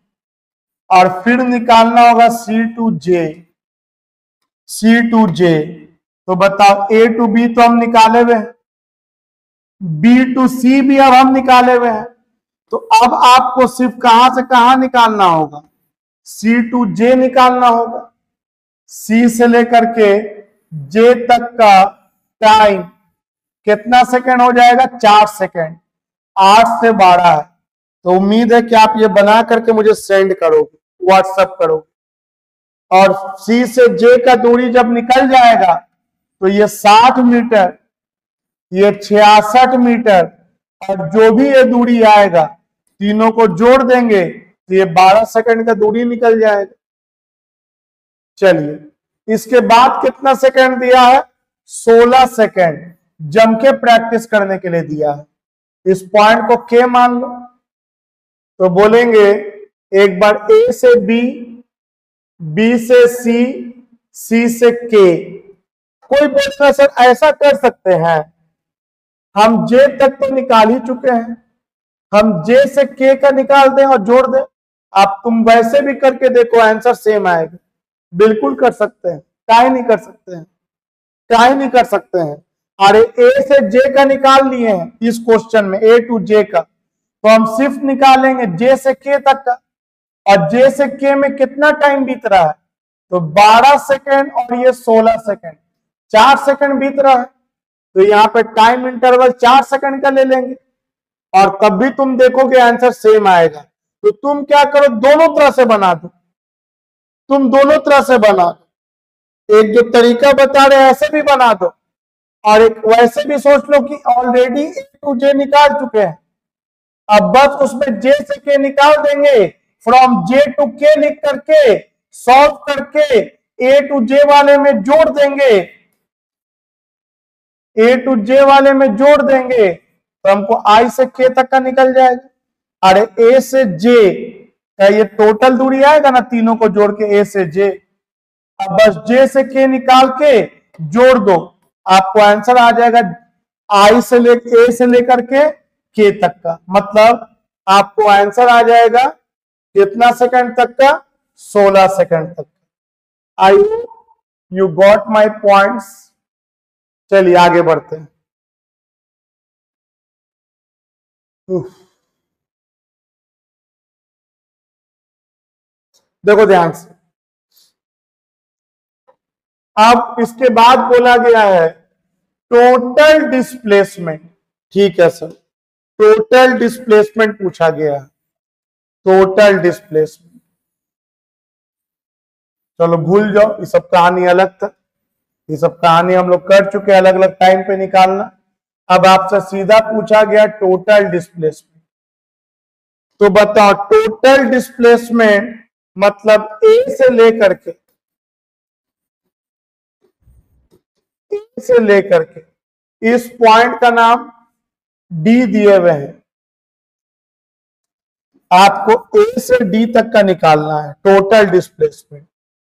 S1: और फिर निकालना होगा सी टू जे, सी टू जे। तो बताओ ए टू बी तो हम निकाले हुए हैं, बी टू सी भी अब हम निकाले हुए हैं। तो अब आपको सिर्फ कहां से कहां निकालना होगा, सी टू जे निकालना होगा। सी से लेकर के जे तक का टाइम कितना सेकंड हो जाएगा, 4 सेकंड, 8 से 12 है। तो उम्मीद है कि आप ये बना करके मुझे सेंड करोगे, व्हाट्सएप करोगे। और सी से जे का दूरी जब निकल जाएगा तो ये 60 मीटर, ये 66 मीटर और जो भी ये दूरी आएगा तीनों को जोड़ देंगे तो ये 12 सेकंड का दूरी निकल जाएगा। चलिए इसके बाद कितना सेकंड दिया है, 16 सेकंड जम के प्रैक्टिस करने के लिए दिया है। इस पॉइंट को के मान लो, तो बोलेंगे एक बार ए से बी, बी से सी, सी से के। कोई बोलता सर ऐसा कर सकते हैं, हम जे तक तो निकाल ही चुके हैं, हम जे से के का निकाल दें और जोड़ दें। आप तुम वैसे भी करके देखो आंसर सेम आएगा। बिल्कुल कर सकते हैं, काहे नहीं कर सकते हैं, काहे नहीं कर सकते हैं। अरे ए से जे का निकाल लिए हैं इस क्वेश्चन में, ए टू जे का, तो हम सिर्फ निकालेंगे जे से के तक का, और जे से के में कितना टाइम बीत रहा है, तो 12 सेकेंड और ये 16 सेकेंड, 4 सेकेंड बीत रहा है, तो यहाँ पे टाइम इंटरवल 4 सेकेंड का ले लेंगे, और तब भी तुम देखोगे आंसर सेम आएगा। तो तुम क्या करो, दोनों तरह से बना दो, तुम दोनों तरह से बना दो, एक जो तरीका बता रहे हैं ऐसे भी बना दो, और एक वैसे भी सोच लो कि ऑलरेडी ए टू जे निकाल चुके हैं, अब बस उसमें जे से के निकाल देंगे, फ्रॉम जे टू के लिख करके सॉल्व करके ए टू जे वाले में जोड़ देंगे, ए टू जे वाले में जोड़ देंगे, तो हमको आई से के तक का निकल जाएगा। अरे ए से जे का ये टोटल दूरी आएगा ना, तीनों को जोड़ के ए से जे, अब बस जे से के निकाल के जोड़ दो, आपको आंसर आ जाएगा आई से ए से लेकर के तक का, मतलब आपको आंसर आ जाएगा कितना सेकंड तक का, 16 सेकंड तक का। आई यू गॉट माई पॉइंट्स। चलिए आगे बढ़ते हैं। देखो ध्यान से, अब इसके बाद बोला गया है टोटल डिस्प्लेसमेंट, ठीक है सर, टोटल डिस्प्लेसमेंट पूछा गया है, टोटल डिस्प्लेसमेंट। चलो भूल जाओ, ये सब कहानी अलग था, ये सब कहानी हम लोग कर चुके, अलग अलग टाइम पे निकालना। अब आपसे सीधा पूछा गया टोटल डिस्प्लेसमेंट, तो बताओ टोटल डिस्प्लेसमेंट मतलब ए से लेकर के, ए से लेकर के इस पॉइंट का नाम डी दिए हुए हैं, आपको ए से डी तक का निकालना है टोटल डिस्प्लेसमेंट।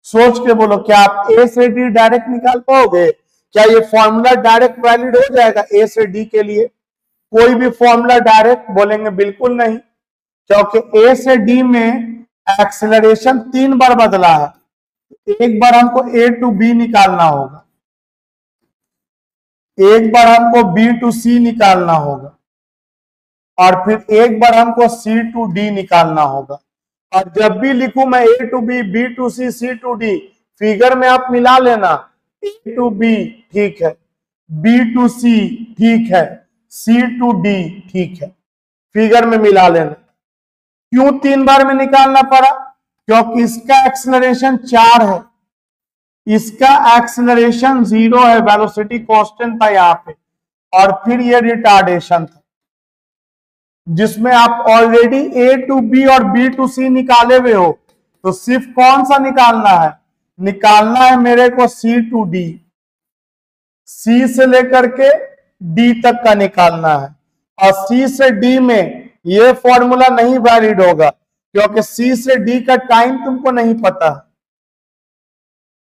S1: सोच के बोलो, क्या आप ए से डी डायरेक्ट निकाल पाओगे? क्या ये फॉर्मूला डायरेक्ट वैलिड हो जाएगा ए से डी के लिए? कोई भी फॉर्मूला डायरेक्ट बोलेंगे बिल्कुल नहीं, क्योंकि ए से डी में एक्सेलरेशन 3 बार बदला है, एक बार हमको ए टू बी निकालना होगा, एक बार हमको बी टू सी निकालना होगा, और फिर एक बार हमको सी टू डी निकालना होगा। और जब भी लिखूं मैं A to B, B to C, C to D, figure में आप मिला लेना, ए टू बी ठीक है, बी टू सी ठीक है, सी टू डी ठीक है, फिगर में मिला लेना। क्यों 3 बार में निकालना पड़ा? क्योंकि इसका एक्सेलरेशन 4 है, इसका एक्सेलरेशन 0 है, वेलोसिटी कांस्टेंट था यहाँ पे, और फिर ये रिटार्डेशन था, जिसमें आप ऑलरेडी ए टू बी और बी टू सी निकाले हुए हो, तो सिर्फ कौन सा निकालना है? निकालना है मेरे को सी टू डी, सी से लेकर के डी तक का निकालना है। और सी से डी में ये फॉर्मूला नहीं वैलिड होगा, क्योंकि सी से डी का टाइम तुमको नहीं पता।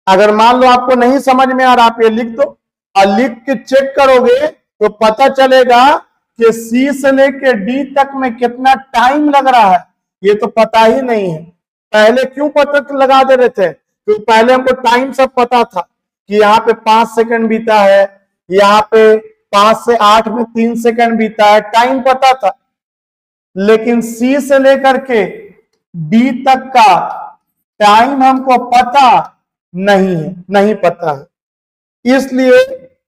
S1: अगर मान लो आपको नहीं समझ में आ रहा, आप ये लिख दो, और लिख के चेक करोगे तो पता चलेगा कि सी से लेके डी तक में कितना टाइम लग रहा है, ये तो पता ही नहीं है। पहले क्यों पता लगा दे रहे थे? क्योंकि पहले हमको टाइम सब पता था कि यहाँ पे 5 सेकंड बीता है, यहाँ पे 5 से 8 में 3 सेकंड बीता है, टाइम पता था। लेकिन सी से लेकर के डी तक का टाइम हमको पता नहीं है, नहीं पता है, इसलिए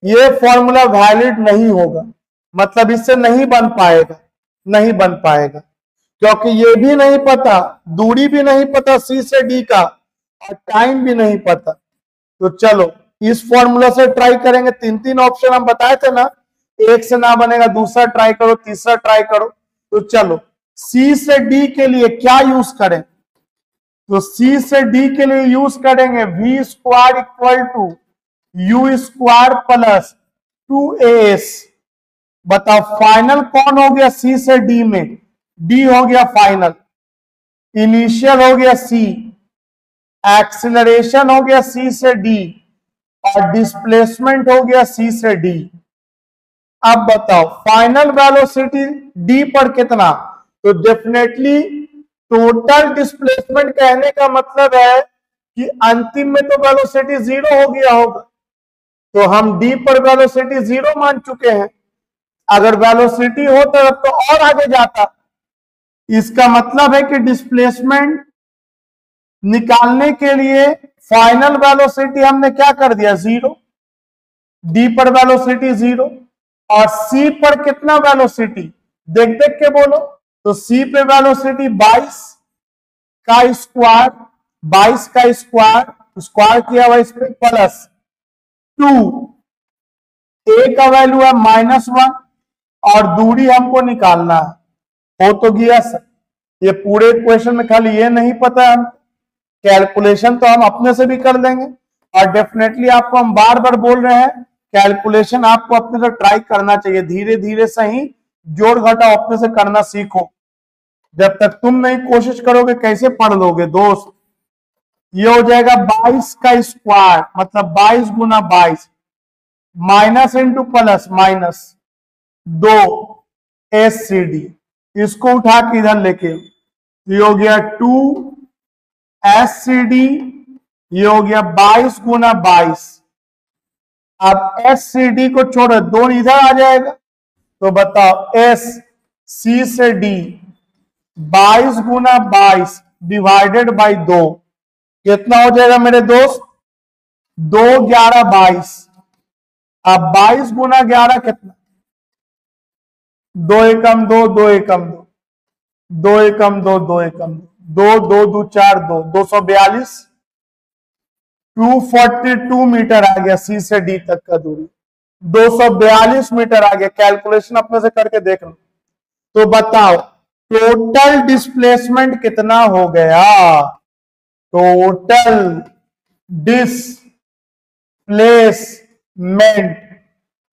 S1: ये फॉर्मूला वैलिड नहीं होगा, मतलब इससे नहीं बन पाएगा, नहीं बन पाएगा, क्योंकि ये भी नहीं पता, दूरी भी नहीं पता सी से डी का, और टाइम भी नहीं पता। तो चलो इस फॉर्मूला से ट्राई करेंगे। 3 ऑप्शन हम बताए थे ना, एक से ना बनेगा दूसरा ट्राई करो, तीसरा ट्राई करो। तो चलो सी से डी के लिए क्या यूज करें? तो सी से डी के लिए यूज करेंगे v square equal to u square plus 2as। बताओ फाइनल कौन हो गया सी से डी में? डी हो गया फाइनल, इनिशियल हो गया सी, एक्सीलरेशन हो गया सी से डी, और डिस्प्लेसमेंट हो गया सी से डी। अब बताओ फाइनल वेलोसिटी डी पर कितना? तो डेफिनेटली टोटल डिस्प्लेसमेंट कहने का मतलब है कि अंतिम में तो वेलोसिटी 0 हो गया होगा, तो हम डी पर वेलोसिटी 0 मान चुके हैं। अगर वेलोसिटी होता तो और आगे जाता। इसका मतलब है कि डिस्प्लेसमेंट निकालने के लिए फाइनल वेलोसिटी हमने क्या कर दिया, 0। डी पर वेलोसिटी 0 और सी पर कितना वेलोसिटी, देख देख के बोलो। तो सी पे वेलोसिटी 22 का स्क्वायर, 22 का स्क्वायर, स्क्वायर किया हुआ इस पे प्लस 2, ए का वैल्यू है -1 और दूरी हमको निकालना है। हो तो गया सर, ये पूरे इक्वेशन में खाली ये नहीं पता है, कैलकुलेशन तो हम अपने से भी कर लेंगे। और डेफिनेटली आपको हम बार बार बोल रहे हैं, कैलकुलेशन आपको अपने से ट्राई करना चाहिए, धीरे धीरे सही जोड़ घटाव अपने से करना सीखो। जब तक तुम नहीं कोशिश करोगे कैसे पढ़ लोगे दोस्त। ये हो जाएगा 22 का स्क्वायर मतलब 22 गुना 22, minus into plus minus 2 SCD, इसको उठा के इधर लेके ये हो गया 2 SCD, ये हो गया 22 गुना 22। अब SCD को छोड़ो, 2 इधर आ जाएगा, तो बताओ SC से D 22 गुना 22 डिवाइडेड बाई 2 कितना हो जाएगा मेरे दोस्त, 2 11 22। अब 22 गुना 11 कितना, 2 एकम 2, 2 एकम 2, 2 एकम 2, 2 एकम 2, 2 2 4 2, 242, 242 मीटर आ गया सी से डी तक का दूरी, 242 मीटर आ गया। कैलकुलेशन अपने से करके देख लो। तो बताओ टोटल डिस्प्लेसमेंट कितना हो गया, टोटल डिस्प्लेसमेंट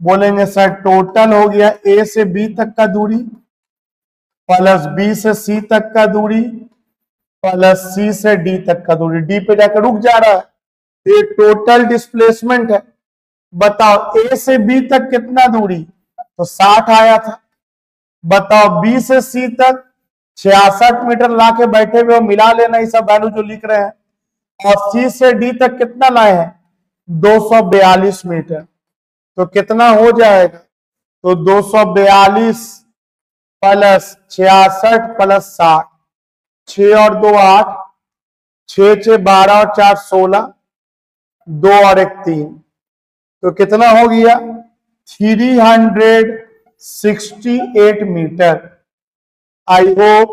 S1: बोलेंगे सर टोटल हो गया ए से बी तक का दूरी प्लस बी से सी तक का दूरी प्लस सी से डी तक का दूरी, डी पे जाकर रुक जा रहा है, ये टोटल डिस्प्लेसमेंट है। बताओ ए से बी तक कितना दूरी, तो 60 आया था। बताओ बी से सी तक 66 मीटर ला के बैठे हुए, मिला लेना ये सब वैल्यू जो लिख रहे हैं। और सी से डी तक कितना लाए हैं, 242 मीटर। तो कितना हो जाएगा, तो 242 प्लस 66 प्लस 60, 6 और 2 8, 6 6 12 और 4 16, 2 और 1 3, तो कितना हो गया 368 metre. I hope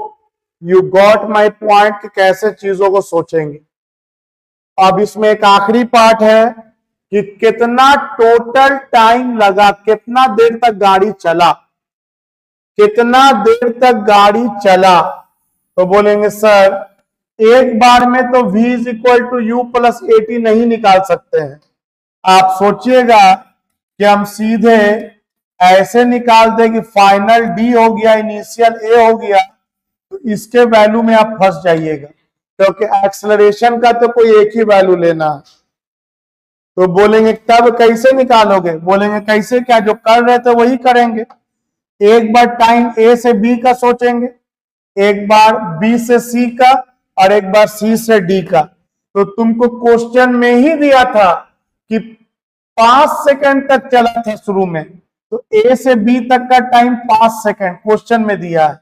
S1: you got my point कि कैसे चीजों को सोचेंगे। अब इसमें एक आखिरी पार्ट है कि कितना टोटल टाइम लगा, कितना देर तक गाड़ी चला, कितना देर तक गाड़ी चला। तो बोलेंगे सर एक बार में तो v is equal to u plus 80 नहीं निकाल सकते हैं। आप सोचिएगा कि हम सीधे ऐसे निकाल दे कि फाइनल डी हो गया इनिशियल ए हो गया, तो इसके वैल्यू में आप फंस जाइएगा, क्योंकि एक्सेलरेशन का तो कोई एक ही वैल्यू लेना है। तो बोलेंगे तब कैसे निकालोगे, बोलेंगे कैसे, क्या जो कर रहे थे वही करेंगे। एक बार टाइम ए से बी का सोचेंगे, एक बार बी से सी का और एक बार सी से डी का। तो तुमको क्वेश्चन में ही दिया था कि 5 सेकंड तक चला था शुरू में, तो ए से बी तक का टाइम 5 सेकंड क्वेश्चन में दिया है।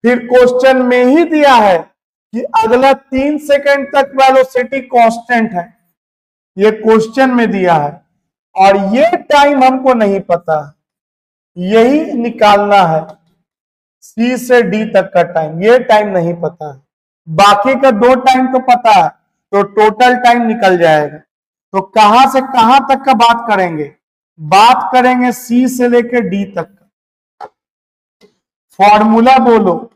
S1: फिर क्वेश्चन में ही दिया है कि अगला 3 सेकंड तक वेलोसिटी कांस्टेंट है, ये क्वेश्चन में दिया है। और ये टाइम हमको नहीं पता, यही निकालना है, सी से डी तक का टाइम, ये टाइम नहीं पता है। बाकी का 2 टाइम तो पता है, तो टोटल टाइम निकल जाएगा। तो कहां से कहां तक का बात करेंगे, बात करेंगे सी से लेकर डी तक का। फॉर्मूला बोलो,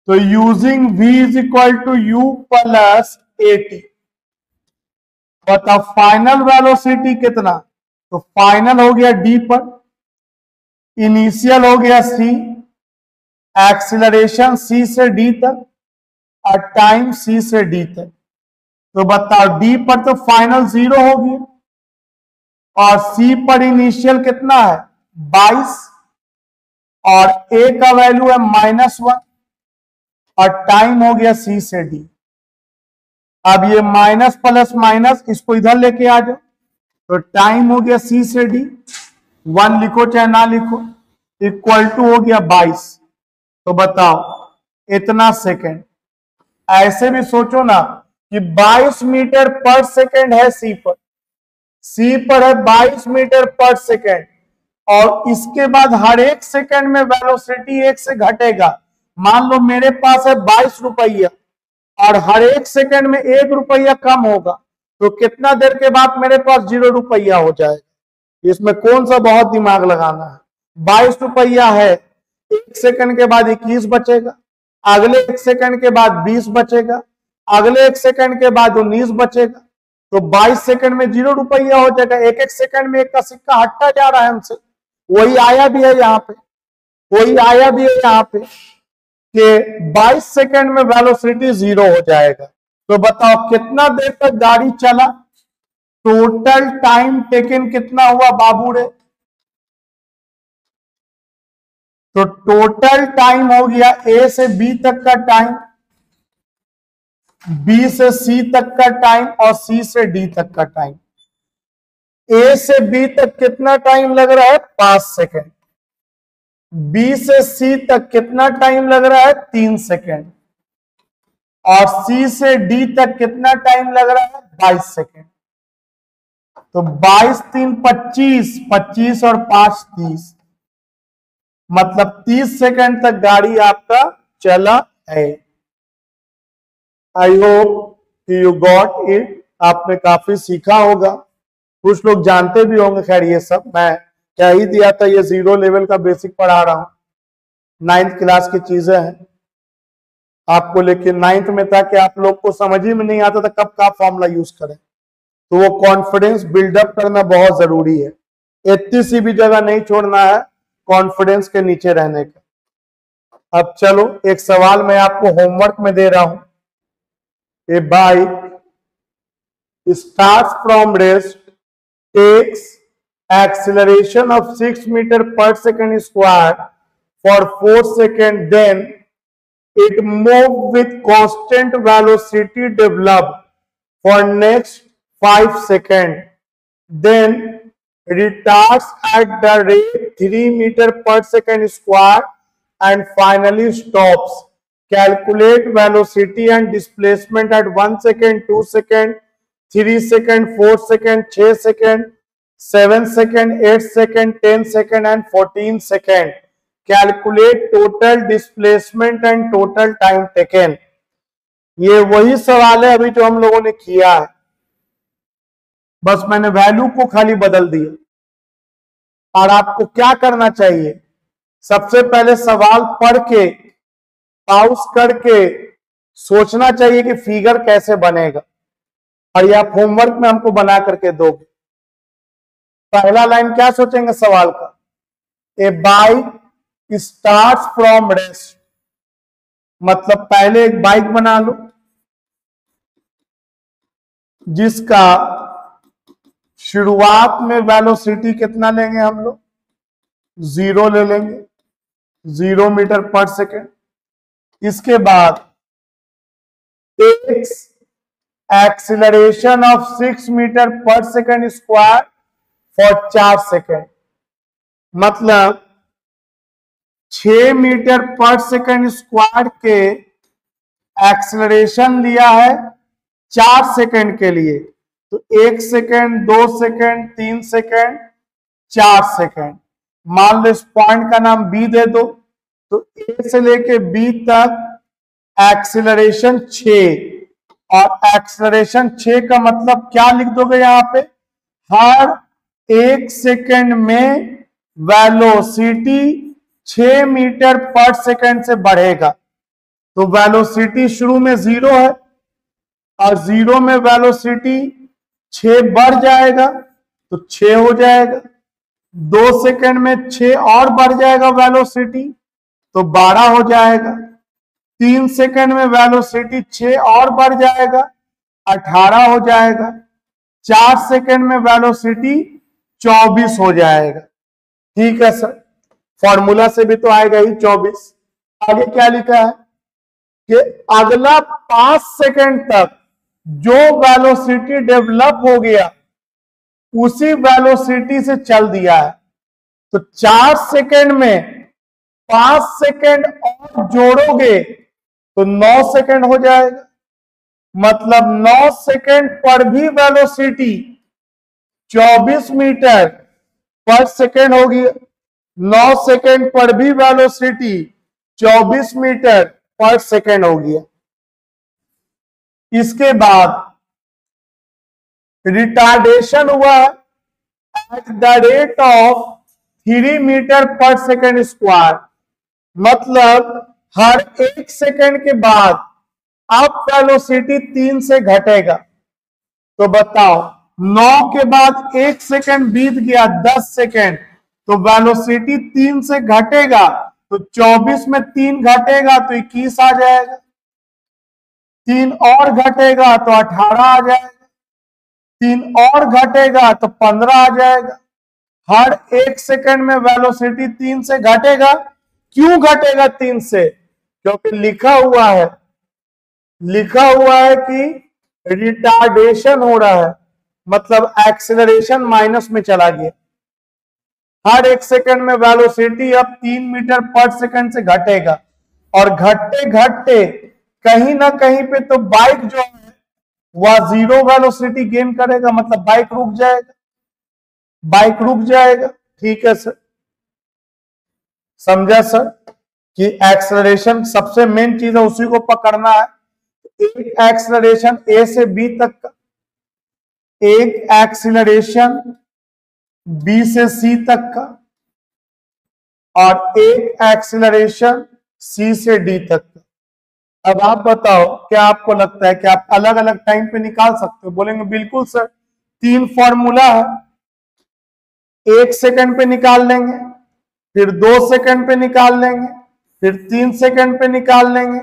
S1: तो using v is equal to u plus 80। बताओ फाइनल वेलोसिटी कितना, तो फाइनल हो गया डी पर, इनिशियल हो गया सी, एक्सीलरेशन सी से डी तक और टाइम सी से डी तक। तो बताओ डी पर तो फाइनल 0 हो गया और सी पर इनिशियल कितना है 22 और ए का वैल्यू है -1 और टाइम हो गया सी से डी। अब ये माइनस प्लस माइनस इसको इधर लेके आ जाओ, तो टाइम हो गया C से D, 1 लिखो चाहे ना लिखो, इक्वल टू हो गया 22। तो बताओ इतना सेकंड। ऐसे भी सोचो ना कि 22 मीटर पर सेकंड है C पर है 22 मीटर पर सेकंड, और इसके बाद हर एक सेकंड में वेलोसिटी 1 से घटेगा। मान लो मेरे पास है 22 रुपया और हर एक सेकंड में 1 रुपया कम होगा, तो कितना देर के बाद मेरे पास 0 रुपया हो जाएगा। इसमें कौन सा बहुत दिमाग लगाना है। 22 रुपया है, 1 सेकंड के बाद 21 बचेगा, अगले 1 सेकंड के बाद 20 बचेगा, अगले 1 सेकंड के बाद 19 बचेगा, तो 22 सेकंड में 0 रुपया हो जाएगा। एक एक सेकंड में 1 का सिक्का हटता जा रहा है हमसे। वही आया भी है यहाँ पे, वही आया भी है यहाँ पे कि 22 सेकंड में वेलोसिटी 0 हो जाएगा। तो बताओ कितना देर तक गाड़ी चला, टोटल टाइम टेकन कितना हुआ बाबू रे। तो टोटल टाइम हो गया A से B तक का टाइम, B से C तक का टाइम और C से D तक का टाइम। A से B तक कितना टाइम लग रहा है 5 सेकंड, B से C तक कितना टाइम लग रहा है 3 सेकंड, और C से D तक कितना टाइम लग रहा है 22 सेकंड। तो 22 3 25, 25 और 5 30, मतलब 30 सेकंड तक गाड़ी आपका चला है। आई होप यू गॉट इट, आपने काफी सीखा होगा, कुछ लोग जानते भी होंगे। खैर ये सब मैं क्या ही दिया था, ये 0 लेवल का बेसिक पढ़ा रहा हूं, 9th क्लास की चीजें हैं आपको, लेकिन 9th में था कि आप लोग को समझ ही में नहीं आता था कब का फॉर्मूला यूज करें। तो वो कॉन्फिडेंस बिल्डअप करना बहुत जरूरी है, इतनी सी भी जगह नहीं छोड़ना है कॉन्फिडेंस के नीचे रहने का। अब चलो एक सवाल मैं आपको होमवर्क में दे रहा हूं। A bike starts from rest, takes acceleration of 6 meter per second square for 4 seconds, then it moves with constant velocity developed for next 5 seconds, then retards at the rate 3 meter per second square and finally stops. Calculate velocity and displacement at 1 second, 2 second, 3 second, 4 second, 6 second, 7 second, 8 second, 10 second and 14 second. Calculate total displacement and total time taken. ये वही सवाल है अभी जो हम लोगों ने किया है, बस मैंने वैल्यू को खाली बदल दिया। और आपको क्या करना चाहिए, सबसे पहले सवाल पढ़ के पाउस करके सोचना चाहिए कि फिगर कैसे बनेगा, और ये आप होमवर्क में हमको बना करके दोगे। पहला लाइन क्या सोचेंगे सवाल का, ए बाइक स्टार्ट्स फ्रॉम रेस्ट, मतलब पहले एक बाइक बना लो जिसका शुरुआत में वेलोसिटी कितना लेंगे हम लोग, 0 ले लेंगे, 0 मीटर पर सेकेंड। इसके बाद takes acceleration of 6 metre per second square for 4 second, मतलब 6 मीटर पर सेकेंड स्क्वायर के एक्सेलरेशन लिया है 4 सेकेंड के लिए। तो 1 सेकेंड, 2 सेकेंड, 3 सेकेंड, 4 सेकेंड। मान लो इस पॉइंट का नाम बी दे दो, तो ए से लेके बी तक एक्सेलरेशन 6, और एक्सेलरेशन 6 का मतलब क्या लिख दोगे यहां पे, हर 1 सेकेंड में वेलोसिटी 6 मीटर पर सेकेंड से बढ़ेगा। तो वेलोसिटी शुरू में 0 है और 0 में वेलोसिटी 6 बढ़ जाएगा तो 6 हो जाएगा, 2 सेकेंड में 6 और बढ़ जाएगा वेलोसिटी तो 12 हो जाएगा, 3 सेकेंड में वेलोसिटी 6 और बढ़ जाएगा 18 हो जाएगा, 4 सेकेंड में वेलोसिटी 24 हो जाएगा। ठीक है सर, फॉर्मूला से भी तो आएगा ही 24। आगे क्या लिखा है कि अगला 5 सेकेंड तक जो वेलोसिटी डेवलप हो गया उसी वेलोसिटी से चल दिया है। तो 4 सेकंड में 5 सेकंड और जोड़ोगे तो 9 सेकंड हो जाएगा। मतलब 9 सेकंड पर भी वेलोसिटी 24 मीटर पर सेकंड होगी। 9 सेकंड पर भी वेलोसिटी 24 मीटर पर सेकंड होगी। इसके बाद रिटार्डेशन हुआ at the rate of 3 metre per second square. मतलब हर 1 सेकंड के बाद अब वेलोसिटी 3 से घटेगा। तो बताओ 9 के बाद 1 सेकंड बीत गया 10 सेकंड, तो वेलोसिटी 3 से घटेगा। तो 24 में 3 घटेगा तो 21 आ जाएगा, 3 और घटेगा तो 18 आ जाएगा, 3 और घटेगा तो 15 आ जाएगा। हर 1 सेकंड में वेलोसिटी 3 से घटेगा। क्यों घटेगा 3 से? क्योंकि लिखा हुआ है कि रिटार्डेशन हो रहा है, मतलब एक्सेलरेशन माइनस में चला गया। हर 1 सेकंड में वेलोसिटी अब 3 मीटर पर सेकंड से घटेगा, और घटते घटते कहीं ना कहीं पे तो बाइक जो है वह 0 वेलोसिटी गेन करेगा, मतलब बाइक रुक जाएगा। ठीक है सर, समझा सर कि एक्सेलरेशन सबसे मेन चीज है, उसी को पकड़ना है। एक एक्सेलरेशन ए से बी तक का, एक एक्सेलरेशन बी से सी तक का, और एक एक्सेलरेशन सी से डी तक का। अब आप बताओ, क्या आपको लगता है कि आप अलग अलग टाइम पे निकाल सकते हो? बोलेंगे बिल्कुल सर, 3 फॉर्मूला है, 1 सेकंड पे निकाल लेंगे, फिर 2 सेकंड पे निकाल लेंगे, फिर 3 सेकंड पे निकाल लेंगे,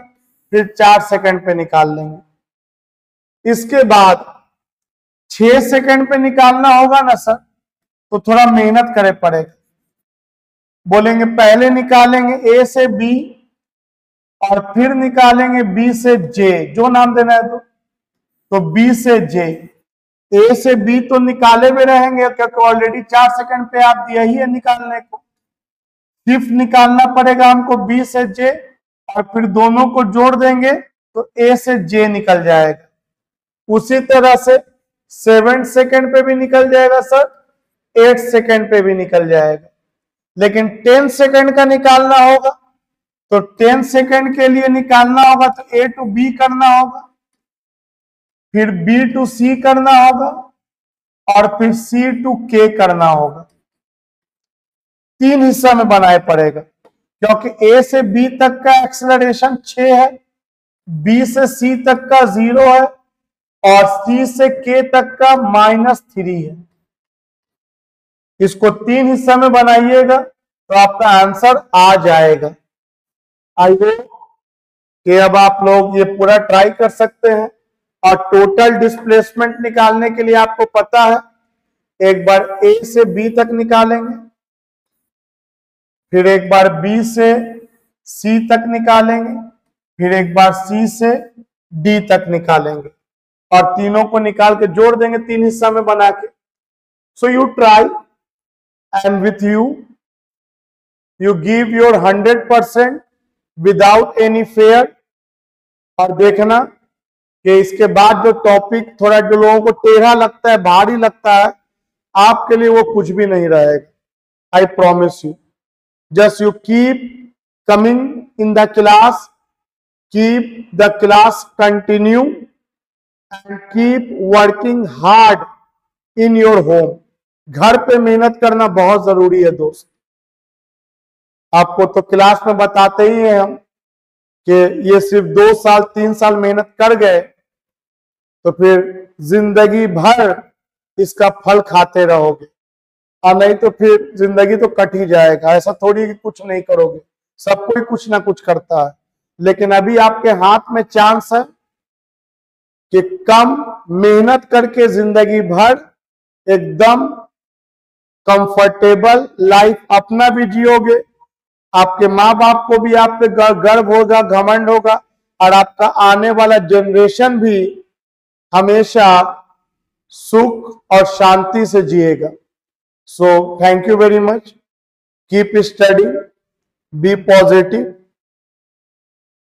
S1: फिर 4 सेकंड पे निकाल लेंगे। इसके बाद 6 सेकंड पे निकालना होगा ना सर, तो थोड़ा मेहनत करे पड़ेगा। बोलेंगे पहले निकालेंगे ए से बी और फिर निकालेंगे बी से जे, जो नाम देना है तो बी से जे। ए से बी तो निकाले में रहेंगे क्योंकि ऑलरेडी 4 सेकंड पे आप दिया ही है निकालने को। सिर्फ निकालना पड़ेगा हमको बी से जे, और फिर दोनों को जोड़ देंगे तो ए से जे निकल जाएगा। उसी तरह से 7 सेकंड पे भी निकल जाएगा सर, 8 सेकंड पे भी निकल जाएगा। लेकिन 10 सेकंड का निकालना होगा तो 10 सेकंड के लिए निकालना होगा तो ए टू बी करना होगा, फिर बी टू सी करना होगा, और फिर सी टू के करना होगा। 3 हिस्सा में बनाए पड़ेगा, क्योंकि ए से बी तक का एक्सेलरेशन 6 है, बी से सी तक का 0 है, और सी से के तक का -3 है। इसको 3 हिस्सा में बनाइएगा तो आपका आंसर आ जाएगा। आई होप कि अब आप लोग ये पूरा ट्राई कर सकते हैं। और टोटल डिस्प्लेसमेंट निकालने के लिए आपको पता है, एक बार ए से बी तक निकालेंगे, फिर एक बार बी से सी तक निकालेंगे, फिर एक बार सी से डी तक निकालेंगे, और तीनों को निकाल के जोड़ देंगे 3 हिस्सा में बना के। So you try and with you give your 100% without any fair, और देखना कि इसके बाद जो टॉपिक थोड़ा जो लोगों को टेढ़ा लगता है, भारी लगता है, आपके लिए वो कुछ भी नहीं रहेगा। I promise you. Just you keep coming in the class, keep the class continue, and keep working hard in your home. घर पे मेहनत करना बहुत जरूरी है दोस्त। आपको तो क्लास में बताते ही हैं हम कि ये सिर्फ 2 साल 3 साल मेहनत कर गए तो फिर जिंदगी भर इसका फल खाते रहोगे, और नहीं तो फिर जिंदगी तो कट ही जाएगा। ऐसा थोड़ी कि कुछ नहीं करोगे, सब कोई कुछ ना कुछ करता है। लेकिन अभी आपके हाथ में चांस है कि कम मेहनत करके जिंदगी भर एकदम कंफर्टेबल लाइफ अपना भी जियोगे, आपके माँ बाप को भी आप पे गर्व होगा, घमंड होगा, और आपका आने वाला जनरेशन भी हमेशा सुख और शांति से जिएगा। So thank you very much, keep study, be positive,